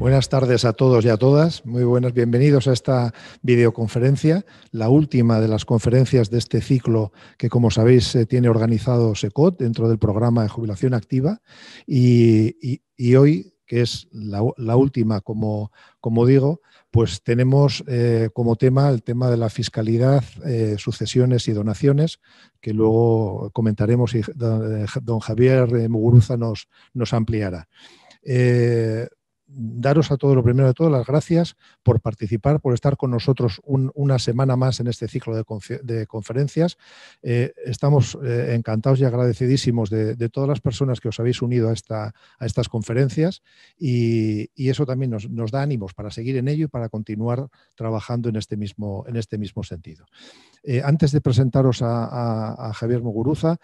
Buenas tardes a todos y a todas. Muy buenas, bienvenidos a esta videoconferencia, la última de las conferencias de este ciclo que, como sabéis, tiene organizado SECOT dentro del programa de jubilación activa. Y hoy, que es la última, como digo, pues tenemos como tema el tema de la fiscalidad, sucesiones y donaciones, que luego comentaremos y don Javier Muguruza nos ampliará. Daros a todos, lo primero de todo, las gracias por participar, por estar con nosotros una semana más en este ciclo de conferencias. Estamos encantados y agradecidísimos de todas las personas que os habéis unido a estas conferencias y eso también nos da ánimos para seguir en ello y para continuar trabajando en este mismo sentido. Antes de presentaros a Javier Muguruza,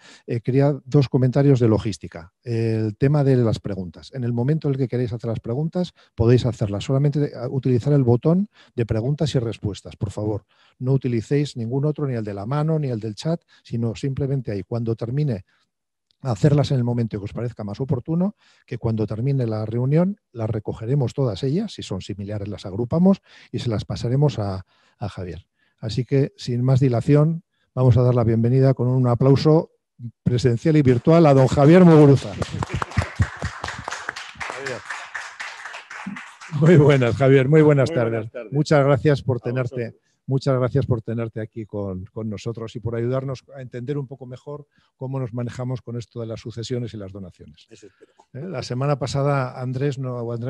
quería dos comentarios de logística. El tema de las preguntas. En el momento en el que queréis hacer las preguntas, podéis hacerlas. Solamente utilizar el botón de preguntas y respuestas, por favor. No utilicéis ningún otro, ni el de la mano, ni el del chat, sino simplemente ahí. Cuando termine, hacerlas en el momento que os parezca más oportuno, que cuando termine la reunión las recogeremos todas ellas, si son similares las agrupamos y se las pasaremos a Javier. Así que, sin más dilación, vamos a dar la bienvenida con un aplauso presencial y virtual a don Javier Muguruza. Muy buenas, Javier, muy buenas tardes. Muchas gracias por tenerte. Muchas gracias por tenerte aquí con nosotros y por ayudarnos a entender un poco mejor cómo nos manejamos con esto de las sucesiones y las donaciones. La semana pasada Andrés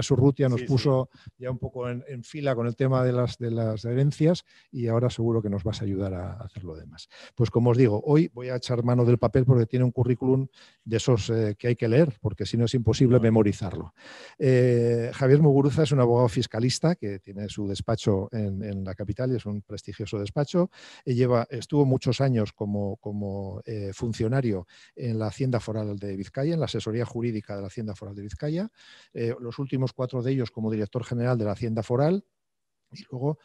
Urrutia nos puso ya un poco en fila con el tema de las herencias y ahora seguro que nos vas a ayudar a hacer lo demás. Pues como os digo, hoy voy a echar mano del papel porque tiene un currículum de esos que hay que leer, porque si no es imposible memorizarlo. Javier Muguruza es un abogado fiscalista que tiene su despacho en la capital y es un prestigioso despacho. Estuvo muchos años como funcionario en la Hacienda Foral de Vizcaya, en la asesoría jurídica de la Hacienda Foral de Vizcaya, los últimos 4 de ellos como director general de la Hacienda Foral. Y luego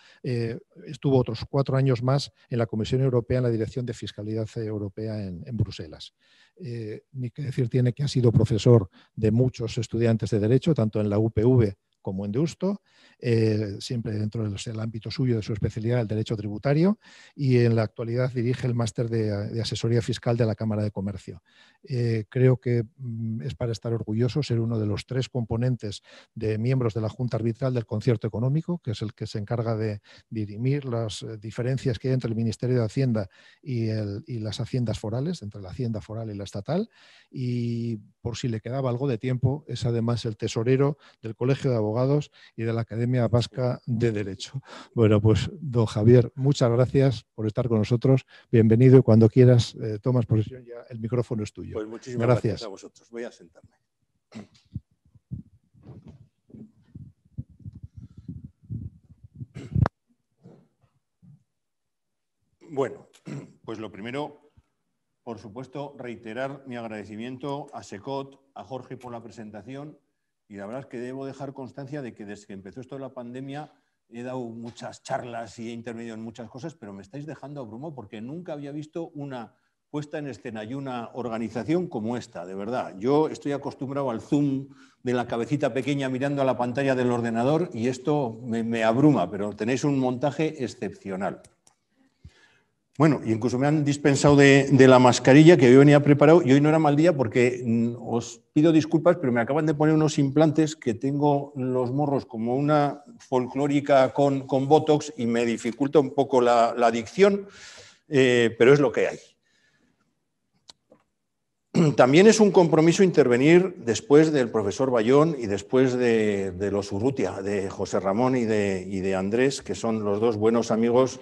estuvo otros 4 años más en la Comisión Europea en la Dirección de Fiscalidad Europea en Bruselas. Ni que decir tiene que ha sido profesor de muchos estudiantes de Derecho, tanto en la UPV como en Deusto, siempre dentro del ámbito suyo de su especialidad, el derecho tributario, y en la actualidad dirige el máster de asesoría fiscal de la Cámara de Comercio. Creo que es para estar orgulloso ser uno de los 3 componentes de miembros de la Junta Arbitral del Concierto Económico, que es el que se encarga de dirimir las diferencias que hay entre el Ministerio de Hacienda y las haciendas forales, entre la Hacienda Foral y la estatal, y por si le quedaba algo de tiempo, es además el tesorero del Colegio de Abogados y de la Academia Vasca de Derecho. Bueno, pues don Javier, muchas gracias por estar con nosotros. Bienvenido y cuando quieras tomas posesión, ya el micrófono es tuyo. Pues muchísimas gracias a vosotros. Voy a sentarme. Bueno, pues lo primero, por supuesto, reiterar mi agradecimiento a SECOT, a Jorge por la presentación y la verdad es que debo dejar constancia de que desde que empezó esto de la pandemia he dado muchas charlas y he intervenido en muchas cosas, pero me estáis dejando abrumado porque nunca había visto una puesta en escena y una organización como esta, de verdad. Yo estoy acostumbrado al zoom de la cabecita pequeña mirando a la pantalla del ordenador y esto me abruma, pero tenéis un montaje excepcional. Bueno, incluso me han dispensado de la mascarilla que yo venía preparado y hoy no era mal día porque os pido disculpas, pero me acaban de poner unos implantes que tengo los morros como una folclórica con Botox y me dificulta un poco la dicción, pero es lo que hay. También es un compromiso intervenir después del profesor Bayón y después de los Urrutia, de José Ramón y de Andrés, que son los 2 buenos amigos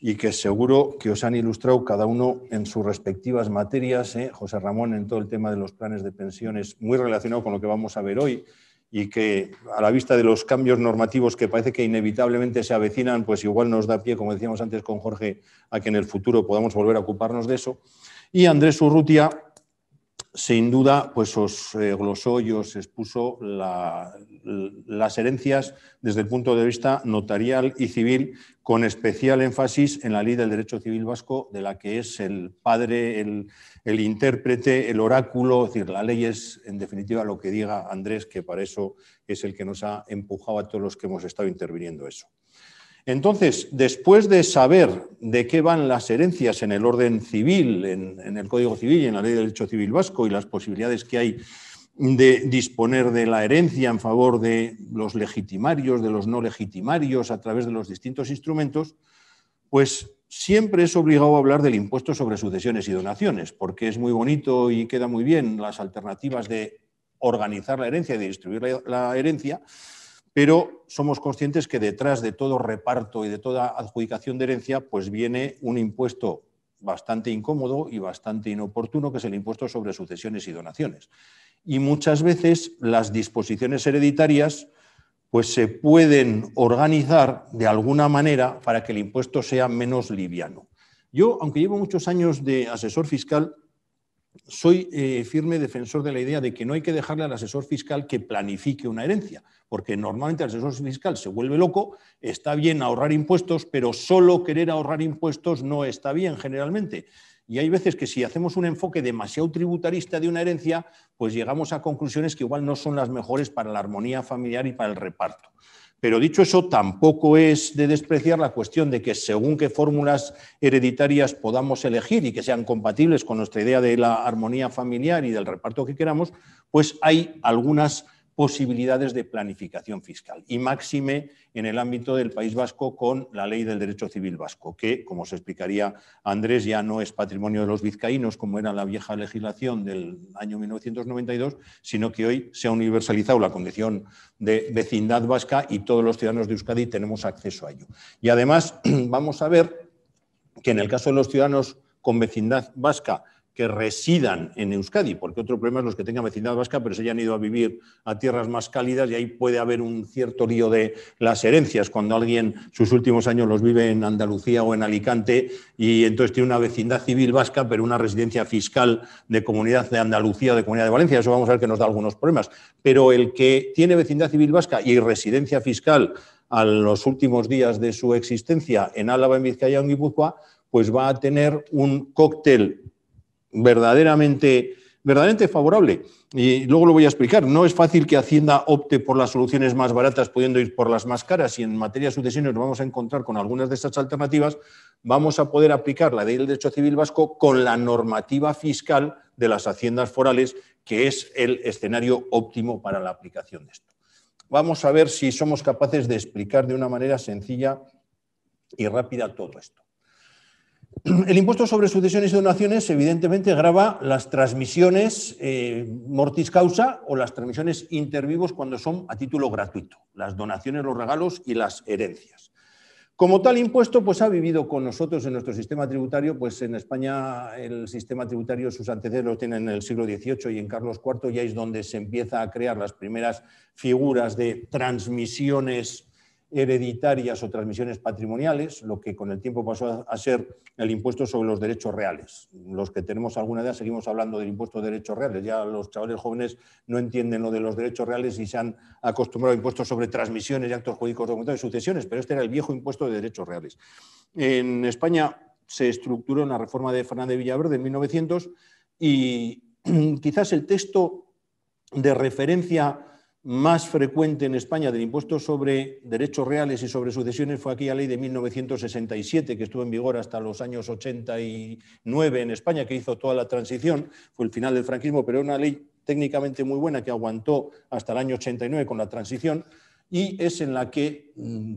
y que seguro que os han ilustrado cada uno en sus respectivas materias. José Ramón en todo el tema de los planes de pensiones, muy relacionado con lo que vamos a ver hoy y que a la vista de los cambios normativos que parece que inevitablemente se avecinan, pues igual nos da pie, como decíamos antes con Jorge, a que en el futuro podamos volver a ocuparnos de eso. Y Andrés Urrutia, sin duda, pues os glosó y os expuso las herencias desde el punto de vista notarial y civil, con especial énfasis en la Ley del Derecho Civil Vasco, de la que es el padre, el intérprete, el oráculo. Es decir, la ley es, en definitiva, lo que diga Andrés, que para eso es el que nos ha empujado a todos los que hemos estado interviniendo eso. Entonces, después de saber de qué van las herencias en el orden civil, en el Código Civil y en la Ley del Derecho Civil Vasco, y las posibilidades que hay de disponer de la herencia en favor de los legitimarios, de los no legitimarios, a través de los distintos instrumentos, pues siempre es obligado a hablar del impuesto sobre sucesiones y donaciones, porque es muy bonito y queda muy bien las alternativas de organizar la herencia y de distribuir la herencia, pero somos conscientes que detrás de todo reparto y de toda adjudicación de herencia, pues viene un impuesto bastante incómodo y bastante inoportuno, que es el impuesto sobre sucesiones y donaciones. Y muchas veces las disposiciones hereditarias pues se pueden organizar de alguna manera para que el impuesto sea menos liviano. Yo, aunque llevo muchos años de asesor fiscal, soy firme defensor de la idea de que no hay que dejarle al asesor fiscal que planifique una herencia, porque normalmente el asesor fiscal se vuelve loco. Está bien ahorrar impuestos, pero solo querer ahorrar impuestos no está bien generalmente. Y hay veces que si hacemos un enfoque demasiado tributarista de una herencia, pues llegamos a conclusiones que igual no son las mejores para la armonía familiar y para el reparto. Pero dicho eso, tampoco es de despreciar la cuestión de que según qué fórmulas hereditarias podamos elegir y que sean compatibles con nuestra idea de la armonía familiar y del reparto que queramos, pues hay algunas posibilidades de planificación fiscal. Y máxime en el ámbito del País Vasco con la Ley del Derecho Civil Vasco, que, como se explicaría Andrés, ya no es patrimonio de los vizcaínos, como era la vieja legislación del año 1992, sino que hoy se ha universalizado la condición de vecindad vasca y todos los ciudadanos de Euskadi tenemos acceso a ello. Y además vamos a ver que en el caso de los ciudadanos con vecindad vasca que residan en Euskadi, porque otro problema es los que tengan vecindad vasca pero se hayan ido a vivir a tierras más cálidas, y ahí puede haber un cierto lío de las herencias cuando alguien sus últimos años los vive en Andalucía o en Alicante y entonces tiene una vecindad civil vasca pero una residencia fiscal de Comunidad de Andalucía o de Comunidad de Valencia. Eso vamos a ver que nos da algunos problemas. Pero el que tiene vecindad civil vasca y residencia fiscal a los últimos días de su existencia en Álava, en Vizcaya o en Guipúzcoa, pues va a tener un cóctel verdaderamente favorable. Y luego lo voy a explicar. No es fácil que Hacienda opte por las soluciones más baratas pudiendo ir por las más caras, y en materia de sucesiones nos vamos a encontrar con algunas de estas alternativas. Vamos a poder aplicar la Ley del Derecho Civil Vasco con la normativa fiscal de las haciendas forales, que es el escenario óptimo para la aplicación de esto. Vamos a ver si somos capaces de explicar de una manera sencilla y rápida todo esto. El impuesto sobre sucesiones y donaciones evidentemente grava las transmisiones mortis causa o las transmisiones inter vivos cuando son a título gratuito, las donaciones, los regalos y las herencias. Como tal impuesto, pues ha vivido con nosotros en nuestro sistema tributario. Pues en España el sistema tributario, sus antecedentes lo tienen en el siglo XVIII y en Carlos IV ya es donde se empieza a crear las primeras figuras de transmisiones hereditarias o transmisiones patrimoniales, lo que con el tiempo pasó a ser el impuesto sobre los derechos reales. Los que tenemos alguna edad seguimos hablando del impuesto de derechos reales. Ya los chavales jóvenes no entienden lo de los derechos reales y se han acostumbrado a impuestos sobre transmisiones y actos jurídicos documentados y sucesiones, pero este era el viejo impuesto de derechos reales. En España se estructuró en la reforma de Fernández Villaverde en 1900 y quizás el texto de referencia más frecuente en España del impuesto sobre derechos reales y sobre sucesiones fue aquella ley de 1967, que estuvo en vigor hasta los años 89 en España, que hizo toda la transición, fue el final del franquismo, pero una ley técnicamente muy buena que aguantó hasta el año 89 con la transición, y es en la que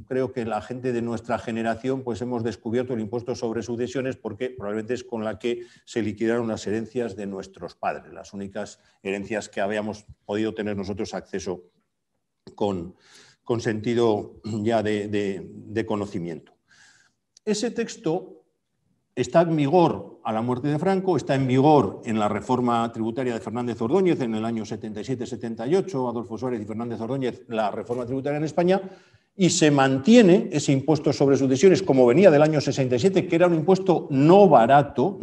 creo que la gente de nuestra generación pues hemos descubierto el impuesto sobre sucesiones, porque probablemente es con la que se liquidaron las herencias de nuestros padres, las únicas herencias que habíamos podido tener nosotros acceso con sentido ya de conocimiento. Ese texto está en vigor a la muerte de Franco, está en vigor en la reforma tributaria de Fernández Ordóñez en el año 77-78, Adolfo Suárez y Fernández Ordóñez, la reforma tributaria en España, y se mantiene ese impuesto sobre sucesiones como venía del año 67, que era un impuesto no barato.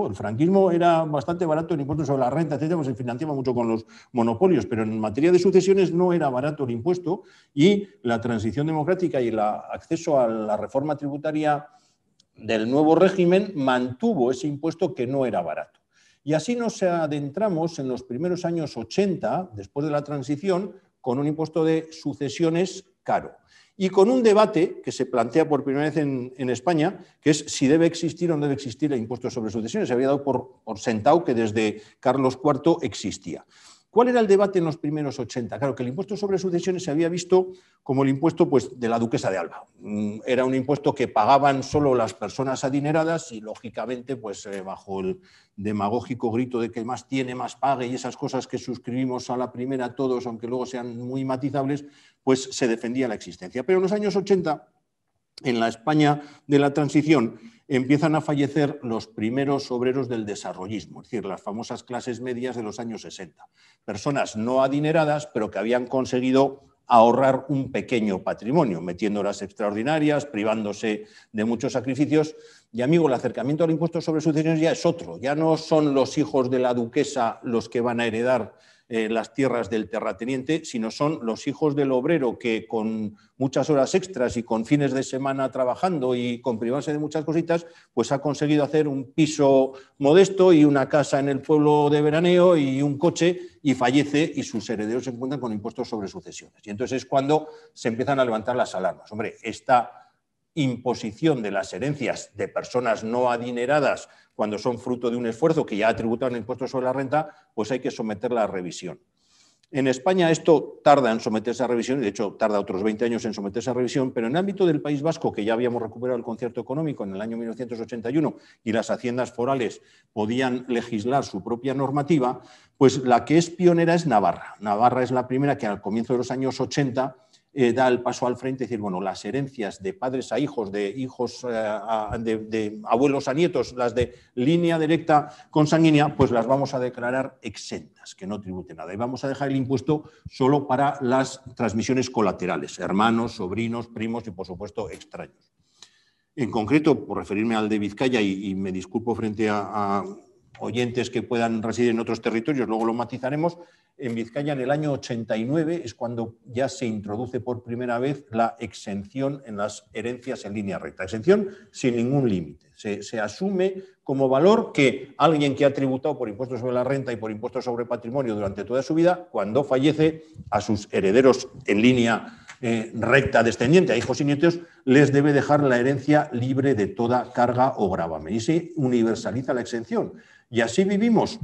El franquismo era bastante barato, el impuesto sobre la renta, etcétera, pues se financiaba mucho con los monopolios, pero en materia de sucesiones no era barato el impuesto, y la transición democrática y el acceso a la reforma tributaria del nuevo régimen mantuvo ese impuesto que no era barato. Y así nos adentramos en los primeros años 80, después de la transición, con un impuesto de sucesiones caro. Y con un debate que se plantea por primera vez en España, que es si debe existir o no debe existir el impuesto sobre sucesiones. Se había dado por sentado que desde Carlos IV existía. ¿Cuál era el debate en los primeros 80? Claro, que el impuesto sobre sucesiones se había visto como el impuesto, pues, de la duquesa de Alba. Era un impuesto que pagaban solo las personas adineradas y, lógicamente, pues, bajo el demagógico grito de que más tiene, más pague y esas cosas que suscribimos a la primera todos, aunque luego sean muy matizables, pues se defendía la existencia. Pero en los años 80, en la España de la transición, empiezan a fallecer los primeros obreros del desarrollismo, es decir, las famosas clases medias de los años 60. Personas no adineradas, pero que habían conseguido ahorrar un pequeño patrimonio, metiendo horas extraordinarias, privándose de muchos sacrificios. Y, amigo, el acercamiento al impuesto sobre sucesiones ya es otro. Ya no son los hijos de la duquesa los que van a heredar las tierras del terrateniente, sino son los hijos del obrero que, con muchas horas extras y con fines de semana trabajando y con privarse de muchas cositas, pues ha conseguido hacer un piso modesto y una casa en el pueblo de veraneo y un coche, y fallece, y sus herederos se encuentran con impuestos sobre sucesiones. Y entonces es cuando se empiezan a levantar las alarmas. Hombre, esta imposición de las herencias de personas no adineradas, cuando son fruto de un esfuerzo que ya ha tributado el impuesto sobre la renta, pues hay que someterla a revisión. En España esto tarda en someterse a revisión, de hecho tarda otros 20 años en someterse a revisión, pero en el ámbito del País Vasco, que ya habíamos recuperado el concierto económico en el año 1981 y las haciendas forales podían legislar su propia normativa, pues la que es pionera es Navarra. Navarra es la primera que al comienzo de los años 80 da el paso al frente, es decir, bueno, las herencias de padres a hijos, de hijos de abuelos a nietos, las de línea directa consanguínea, pues las vamos a declarar exentas, que no tributen nada. Y vamos a dejar el impuesto solo para las transmisiones colaterales, hermanos, sobrinos, primos y, por supuesto, extraños. En concreto, por referirme al de Vizcaya, y me disculpo frente a oyentes que puedan residir en otros territorios, luego lo matizaremos. En Vizcaya, en el año 89, es cuando ya se introduce por primera vez la exención en las herencias en línea recta. Exención sin ningún límite. Se asume como valor que alguien que ha tributado por impuestos sobre la renta y por impuestos sobre patrimonio durante toda su vida, cuando fallece, a sus herederos en línea recta descendiente, a hijos y nietos, les debe dejar la herencia libre de toda carga o gravamen. Y se universaliza la exención. Y así vivimos.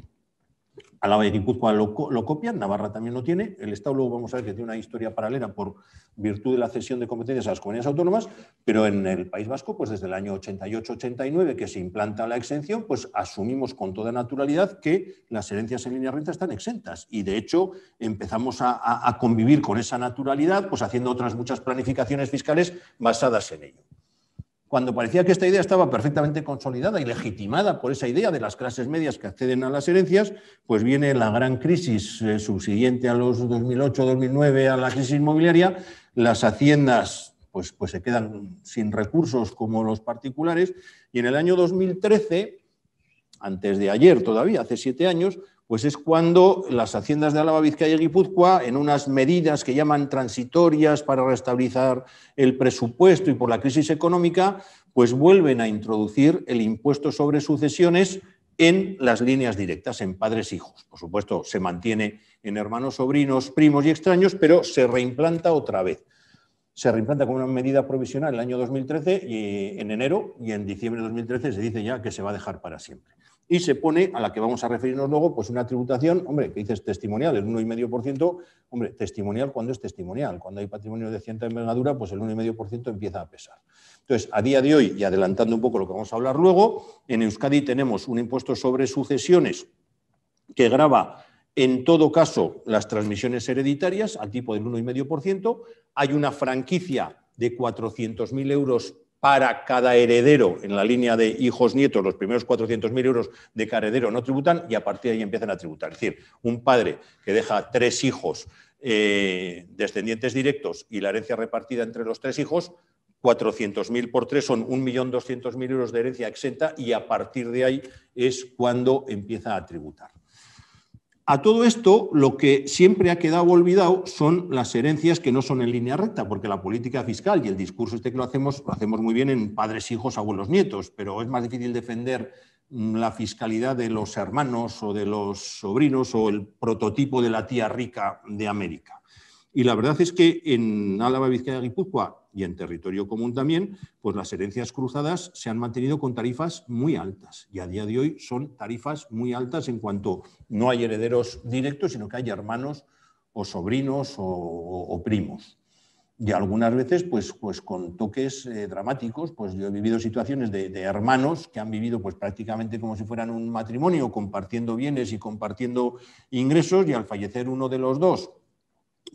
Álava y Guipúzcoa lo copian, Navarra también lo tiene, el Estado luego vamos a ver que tiene una historia paralela por virtud de la cesión de competencias a las comunidades autónomas, pero en el País Vasco, pues desde el año 88-89 que se implanta la exención, pues asumimos con toda naturalidad que las herencias en línea recta están exentas, y de hecho empezamos a convivir con esa naturalidad, pues haciendo otras muchas planificaciones fiscales basadas en ello. Cuando parecía que esta idea estaba perfectamente consolidada y legitimada por esa idea de las clases medias que acceden a las herencias, pues viene la gran crisis subsiguiente a los 2008-2009, a la crisis inmobiliaria. Las haciendas pues se quedan sin recursos como los particulares, y en el año 2013, antes de ayer todavía, hace 7 años, pues es cuando las haciendas de Álava, Vizcaya y Guipúzcoa, en unas medidas que llaman transitorias para restabilizar el presupuesto y por la crisis económica, pues vuelven a introducir el impuesto sobre sucesiones en las líneas directas, en padres e hijos. Por supuesto, se mantiene en hermanos, sobrinos, primos y extraños, pero se reimplanta otra vez. Se reimplanta como una medida provisional en el año 2013, y en enero, y en diciembre de 2013 se dice ya que se va a dejar para siempre. Y se pone, a la que vamos a referirnos luego, pues una tributación, hombre, que dices testimonial, el 1,5%, hombre, testimonial cuando es testimonial. Cuando hay patrimonio de cierta envergadura, pues el 1,5% empieza a pesar. Entonces, a día de hoy, y adelantando un poco lo que vamos a hablar luego, en Euskadi tenemos un impuesto sobre sucesiones que grava en todo caso las transmisiones hereditarias al tipo del 1,5%. Hay una franquicia de 400.000 euros para cada heredero en la línea de hijos-nietos. Los primeros 400.000 euros de cada heredero no tributan, y a partir de ahí empiezan a tributar. Es decir, un padre que deja 3 hijos descendientes directos y la herencia repartida entre los 3 hijos, 400.000 por 3 son 1.200.000 euros de herencia exenta y a partir de ahí es cuando empieza a tributar. A todo esto, lo que siempre ha quedado olvidado son las herencias que no son en línea recta, porque la política fiscal y el discurso que lo hacemos muy bien en padres, hijos, abuelos, nietos, pero es más difícil defender la fiscalidad de los hermanos o de los sobrinos o el prototipo de la tía rica de América. Y la verdad es que en Álava, Vizcaya, Guipúzcoa y en territorio común también, pues las herencias cruzadas se han mantenido con tarifas muy altas y a día de hoy son tarifas muy altas en cuanto no hay herederos directos, sino que hay hermanos o sobrinos o primos. Y algunas veces pues con toques dramáticos, pues yo he vivido situaciones de hermanos que han vivido pues prácticamente como si fueran un matrimonio, compartiendo bienes y compartiendo ingresos, y al fallecer uno de los dos,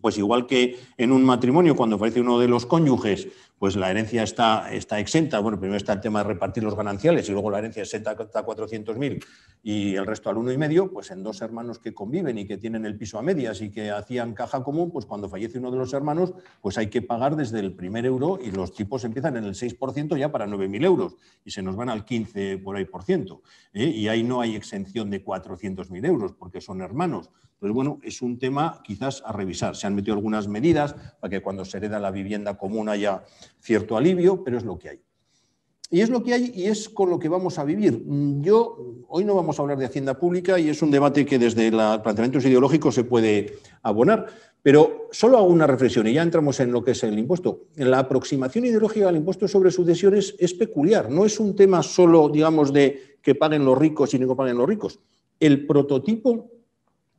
pues igual que en un matrimonio, cuando fallece uno de los cónyuges, pues la herencia está exenta. Bueno, primero está el tema de repartir los gananciales y luego la herencia exenta hasta 400.000 y el resto al 1,5, pues en 2 hermanos que conviven y que tienen el piso a medias y que hacían caja común, pues cuando fallece uno de los hermanos, pues hay que pagar desde el primer euro y los tipos empiezan en el 6% ya para 9.000 euros y se nos van al 15% por ahí y ahí no hay exención de 400.000 euros porque son hermanos. Entonces, bueno, es un tema quizás a revisar. Se han metido algunas medidas para que cuando se hereda la vivienda común haya cierto alivio, pero es lo que hay. Y es lo que hay y es con lo que vamos a vivir. Hoy no vamos a hablar de hacienda pública y es un debate que desde los planteamientos ideológicos se puede abonar, pero solo hago una reflexión y ya entramos en lo que es el impuesto. La aproximación ideológica al impuesto sobre sucesiones es peculiar. No es un tema solo, digamos, de que paguen los ricos y no que paguen los ricos. El prototipo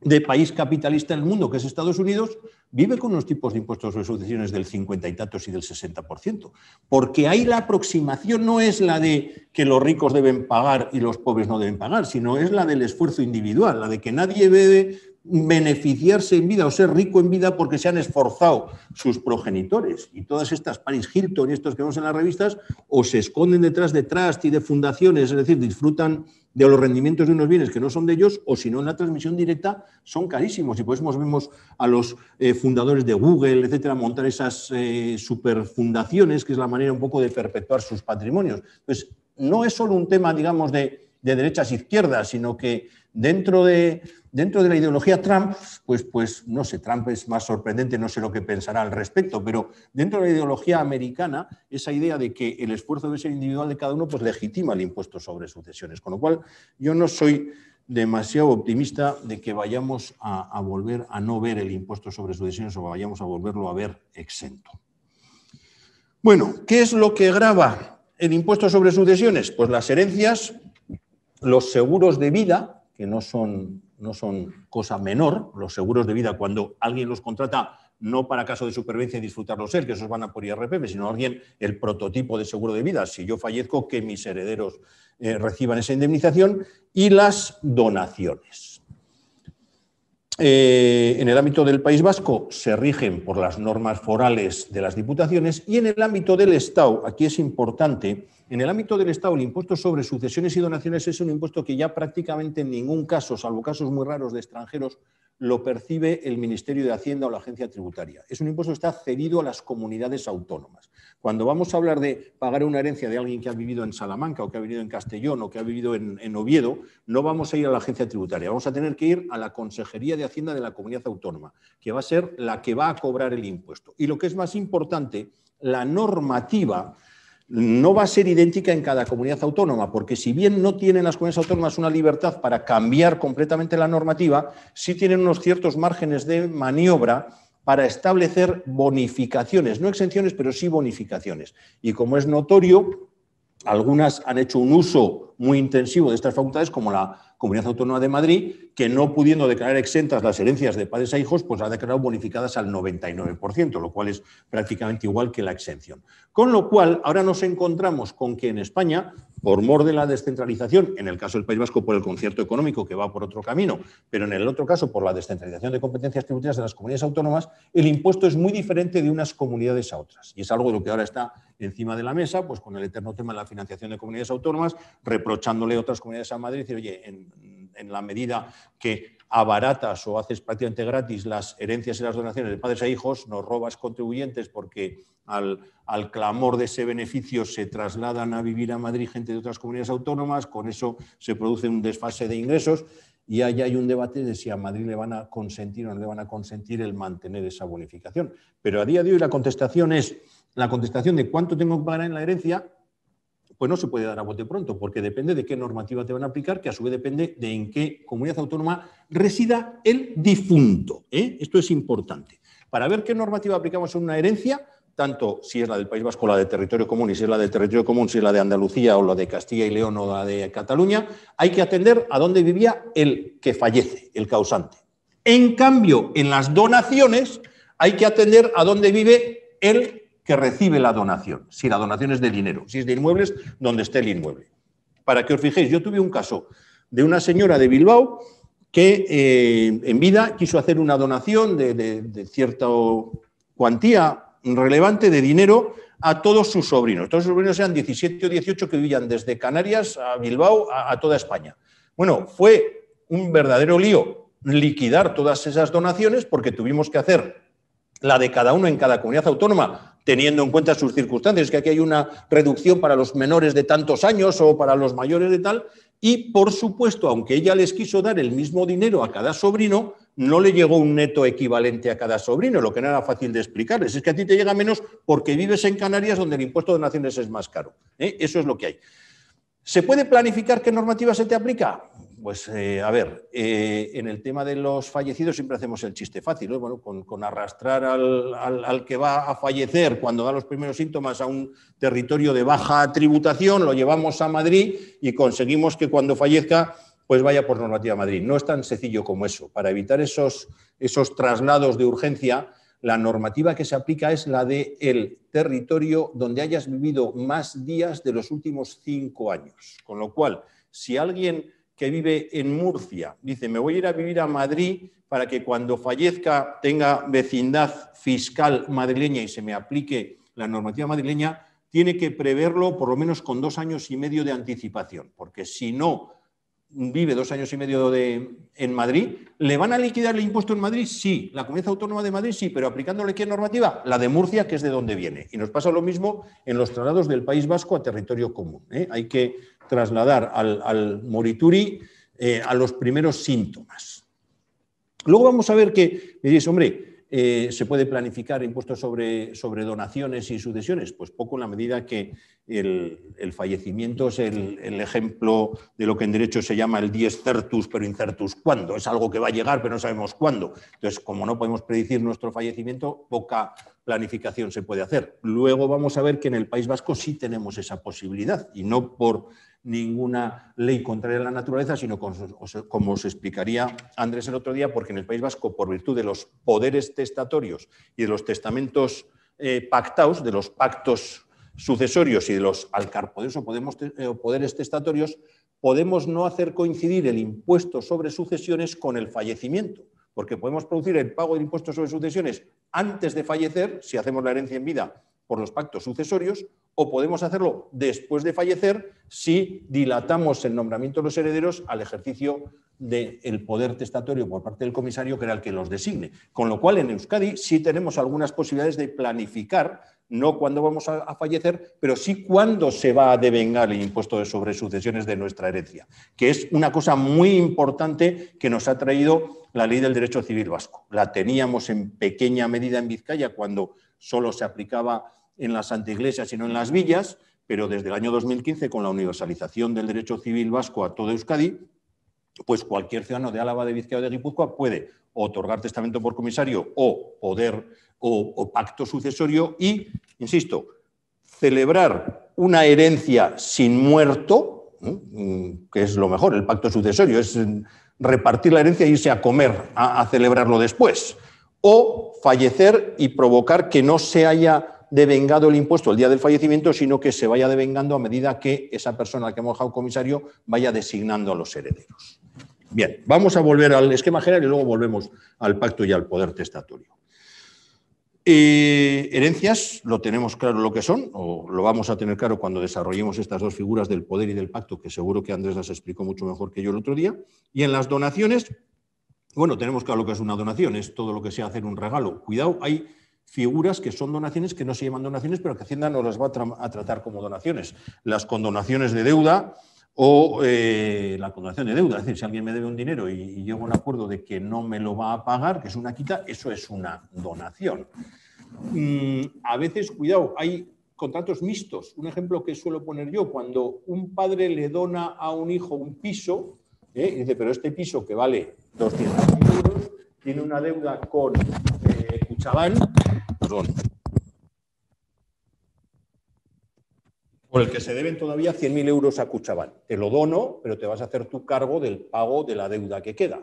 de país capitalista en el mundo, que es Estados Unidos, vive con unos tipos de impuestos sobre sucesiones del 50 y tantos y del 60%, porque ahí la aproximación no es la de que los ricos deben pagar y los pobres no deben pagar, sino es la del esfuerzo individual, la de que nadie debe beneficiarse en vida o ser rico en vida porque se han esforzado sus progenitores. Y todas estas Paris Hilton y estos que vemos en las revistas o se esconden detrás de trust y de fundaciones, es decir, disfrutan de los rendimientos de unos bienes que no son de ellos, o si no en la transmisión directa son carísimos. Y por eso vemos a los fundadores de Google, etcétera, montar esas superfundaciones, que es la manera un poco de perpetuar sus patrimonios. Entonces, no es solo un tema, digamos, de derechas e izquierdas, sino que dentro de la ideología Trump, pues no sé, Trump es más sorprendente, no sé lo que pensará al respecto, pero dentro de la ideología americana, esa idea de que el esfuerzo debe ser individual de cada uno, pues legitima el impuesto sobre sucesiones. Con lo cual, yo no soy demasiado optimista de que vayamos a volver a no ver el impuesto sobre sucesiones o vayamos a volverlo a ver exento. Bueno, ¿qué es lo que grava el impuesto sobre sucesiones? Pues las herencias, los seguros de vida, que no son cosa menor, los seguros de vida cuando alguien los contrata no para caso de supervivencia y disfrutarlos él, que esos van a por IRPF, sino alguien, el prototipo de seguro de vida, si yo fallezco, que mis herederos reciban esa indemnización, y las donaciones. En el ámbito del País Vasco se rigen por las normas forales de las diputaciones y en el ámbito del Estado, aquí es importante, en el ámbito del Estado el impuesto sobre sucesiones y donaciones es un impuesto que ya prácticamente en ningún caso, salvo casos muy raros de extranjeros, lo percibe el Ministerio de Hacienda o la Agencia Tributaria. Es un impuesto que está cedido a las comunidades autónomas. Cuando vamos a hablar de pagar una herencia de alguien que ha vivido en Salamanca o que ha vivido en Castellón o que ha vivido en Oviedo, no vamos a ir a la Agencia Tributaria, vamos a tener que ir a la Consejería de Hacienda de la comunidad autónoma, que va a ser la que va a cobrar el impuesto. Y lo que es más importante, la normativa no va a ser idéntica en cada comunidad autónoma, porque si bien no tienen las comunidades autónomas una libertad para cambiar completamente la normativa, sí tienen unos ciertos márgenes de maniobra para establecer bonificaciones, no exenciones, pero sí bonificaciones. Y como es notorio, algunas han hecho un uso muy intensivo de estas facultades, como la Comunidad Autónoma de Madrid, que no pudiendo declarar exentas las herencias de padres a hijos, pues ha declarado bonificadas al 99%, lo cual es prácticamente igual que la exención. Con lo cual, ahora nos encontramos con que en España, por mor de la descentralización, en el caso del País Vasco por el concierto económico que va por otro camino, pero en el otro caso por la descentralización de competencias tributarias de las comunidades autónomas, el impuesto es muy diferente de unas comunidades a otras. Y es algo de lo que ahora está encima de la mesa, pues con el eterno tema de la financiación de comunidades autónomas, reprochándole a otras comunidades a Madrid y decir, oye, en la medida que abaratas o haces prácticamente gratis las herencias y las donaciones de padres a hijos, nos robas contribuyentes porque al clamor de ese beneficio se trasladan a vivir a Madrid gente de otras comunidades autónomas, con eso se produce un desfase de ingresos y ahí hay un debate de si a Madrid le van a consentir o no le van a consentir el mantener esa bonificación. Pero a día de hoy la contestación de cuánto tengo que pagar en la herencia, pues no se puede dar a bote pronto, porque depende de qué normativa te van a aplicar, que a su vez depende de en qué comunidad autónoma resida el difunto. Esto es importante. Para ver qué normativa aplicamos en una herencia, tanto si es la del País Vasco o la de territorio común, y si es la del territorio común, si es la de Andalucía o la de Castilla y León o la de Cataluña, hay que atender a dónde vivía el que fallece, el causante. En cambio, en las donaciones hay que atender a dónde vive el que recibe la donación, si la donación es de dinero, si es de inmuebles, donde esté el inmueble. Para que os fijéis, yo tuve un caso de una señora de Bilbao que en vida quiso hacer una donación de cierta cuantía relevante de dinero a todos sus sobrinos. Todos sus sobrinos eran 17 o 18 que vivían desde Canarias a Bilbao a toda España. Bueno, fue un verdadero lío liquidar todas esas donaciones porque tuvimos que hacer la de cada uno en cada comunidad autónoma, teniendo en cuenta sus circunstancias, que aquí hay una reducción para los menores de tantos años o para los mayores de tal, y por supuesto, aunque ella les quiso dar el mismo dinero a cada sobrino, no le llegó un neto equivalente a cada sobrino, lo que no era fácil de explicarles. Es que a ti te llega menos porque vives en Canarias, donde el impuesto de donaciones es más caro. Eso es lo que hay. ¿Se puede planificar qué normativa se te aplica? Pues, en el tema de los fallecidos siempre hacemos el chiste fácil, ¿no? Bueno, con arrastrar al que va a fallecer cuando da los primeros síntomas a un territorio de baja tributación, lo llevamos a Madrid y conseguimos que cuando fallezca pues vaya por normativa a Madrid. No es tan sencillo como eso. Para evitar esos traslados de urgencia, la normativa que se aplica es la del territorio donde hayas vivido más días de los últimos 5 años. Con lo cual, si alguien que vive en Murcia dice, me voy a ir a vivir a Madrid para que cuando fallezca tenga vecindad fiscal madrileña y se me aplique la normativa madrileña, tiene que preverlo por lo menos con 2 años y medio de anticipación, porque si no vive 2 años y medio en Madrid, ¿le van a liquidar el impuesto en Madrid? Sí. ¿La Comunidad Autónoma de Madrid? Sí, pero aplicándole ¿qué normativa? La de Murcia, que es de donde viene. Y nos pasa lo mismo en los traslados del País Vasco a territorio común. Hay que trasladar al morituri a los primeros síntomas. Luego vamos a ver que, me dices, hombre, ¿se puede planificar impuestos sobre donaciones y sucesiones? Pues poco, en la medida que el fallecimiento es el ejemplo de lo que en derecho se llama el dies certus, pero incertus cuándo. Es algo que va a llegar, pero no sabemos cuándo. Entonces, como no podemos predecir nuestro fallecimiento, poca planificación se puede hacer. Luego vamos a ver que en el País Vasco sí tenemos esa posibilidad, y no por ninguna ley contraria a la naturaleza, sino como os explicaría Andrés el otro día, porque en el País Vasco, por virtud de los poderes testatorios y de los testamentos pactados, de los pactos sucesorios y de los alcarpoderes o poderes testatorios, podemos no hacer coincidir el impuesto sobre sucesiones con el fallecimiento, porque podemos producir el pago del impuesto sobre sucesiones antes de fallecer, si hacemos la herencia en vida por los pactos sucesorios, o podemos hacerlo después de fallecer si dilatamos el nombramiento de los herederos al ejercicio del poder testatorio por parte del comisario, que era el que los designe. Con lo cual, en Euskadi sí tenemos algunas posibilidades de planificar, no cuándo vamos a fallecer, pero sí cuándo se va a devengar el impuesto sobre sucesiones de nuestra herencia, que es una cosa muy importante que nos ha traído la ley del derecho civil vasco. La teníamos en pequeña medida en Vizcaya cuando solo se aplicaba en las anteiglesias y no en las villas, pero desde el año 2015, con la universalización del derecho civil vasco a todo Euskadi, pues cualquier ciudadano de Álava, de Vizcaya o de Guipúzcoa puede otorgar testamento por comisario o poder o pacto sucesorio y, insisto, celebrar una herencia sin muerto, que es lo mejor, el pacto sucesorio, es repartir la herencia e irse a comer, a celebrarlo después, o fallecer y provocar que no se haya devengado el impuesto el día del fallecimiento, sino que se vaya devengando a medida que esa persona a la que hemos dejado comisario vaya designando a los herederos. Bien, vamos a volver al esquema general y luego volvemos al pacto y al poder testatorio. Herencias, lo tenemos claro lo que son, o lo vamos a tener claro cuando desarrollemos estas dos figuras del poder y del pacto, que seguro que Andrés las explicó mucho mejor que yo el otro día. Y en las donaciones, Bueno, tenemos claro lo que es una donación, es todo lo que sea hacer un regalo. Cuidado, hay figuras que son donaciones que no se llaman donaciones, pero que Hacienda no las va a tratar como donaciones. Las condonaciones de deuda o la condonación de deuda. Es decir, si alguien me debe un dinero y llego a un acuerdo de que no me lo va a pagar, que es una quita, eso es una donación. A veces, cuidado, hay contratos mixtos. Un ejemplo que suelo poner yo, cuando un padre le dona a un hijo un piso, y dice, pero este piso que vale 200.000 euros, tiene una deuda con Kutxabank, perdón, por el que se deben todavía 100.000 euros a Kutxabank. Te lo dono, pero te vas a hacer tu cargo del pago de la deuda que queda.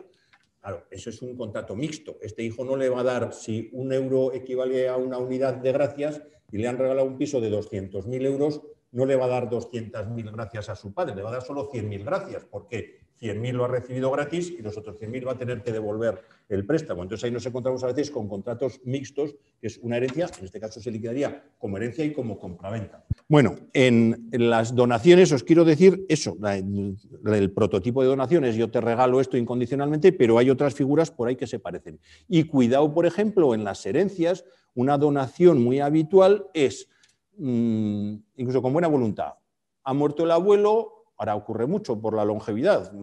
Claro, eso es un contrato mixto. Este hijo no le va a dar, si un euro equivale a una unidad de gracias y le han regalado un piso de 200.000 euros, no le va a dar 200.000 gracias a su padre, le va a dar solo 100.000 gracias, porque 100.000 lo ha recibido gratis y los otros 100.000 va a tener que devolver el préstamo. Entonces ahí nos encontramos a veces con contratos mixtos, que es una herencia, en este caso se liquidaría como herencia y como compraventa. Bueno, en las donaciones os quiero decir eso, el prototipo de donaciones, yo te regalo esto incondicionalmente, pero hay otras figuras por ahí que se parecen. Y cuidado, por ejemplo, en las herencias, una donación muy habitual es, incluso con buena voluntad, ha muerto el abuelo. Ahora ocurre mucho por la longevidad.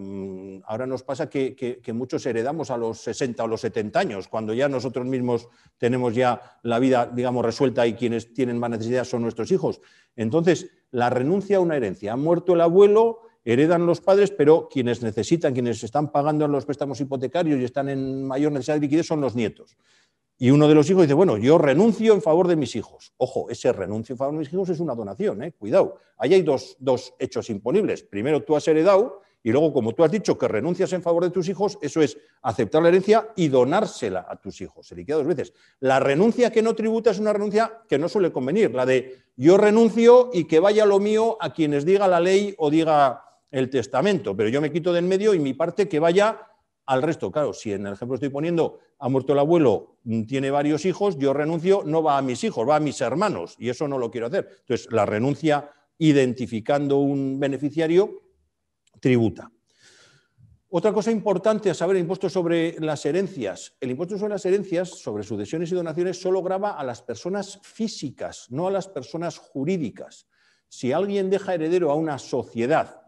Ahora nos pasa que muchos heredamos a los 60 o los 70 años, cuando ya nosotros mismos tenemos ya la vida, digamos, resuelta y quienes tienen más necesidad son nuestros hijos. Entonces, la renuncia a una herencia. Ha muerto el abuelo, heredan los padres, pero quienes necesitan, quienes están pagando los préstamos hipotecarios y están en mayor necesidad de liquidez son los nietos. Y uno de los hijos dice, bueno, yo renuncio en favor de mis hijos. Ojo, ese renuncio en favor de mis hijos es una donación, cuidado. Ahí hay dos hechos imponibles. Primero, tú has heredado y luego, como tú has dicho, que renuncias en favor de tus hijos, eso es aceptar la herencia y donársela a tus hijos. Se liquida 2 veces. La renuncia que no tributa es una renuncia que no suele convenir. La de yo renuncio y que vaya lo mío a quienes diga la ley o diga el testamento, pero yo me quito del medio y mi parte que vaya al resto. Claro, si en el ejemplo estoy poniendo, ha muerto el abuelo, tiene varios hijos, yo renuncio, no va a mis hijos, va a mis hermanos, y eso no lo quiero hacer. Entonces, la renuncia identificando un beneficiario tributa. Otra cosa importante a saber, el impuesto sobre las herencias. El impuesto sobre las herencias, sobre sucesiones y donaciones, solo grava a las personas físicas, no a las personas jurídicas. Si alguien deja heredero a una sociedad,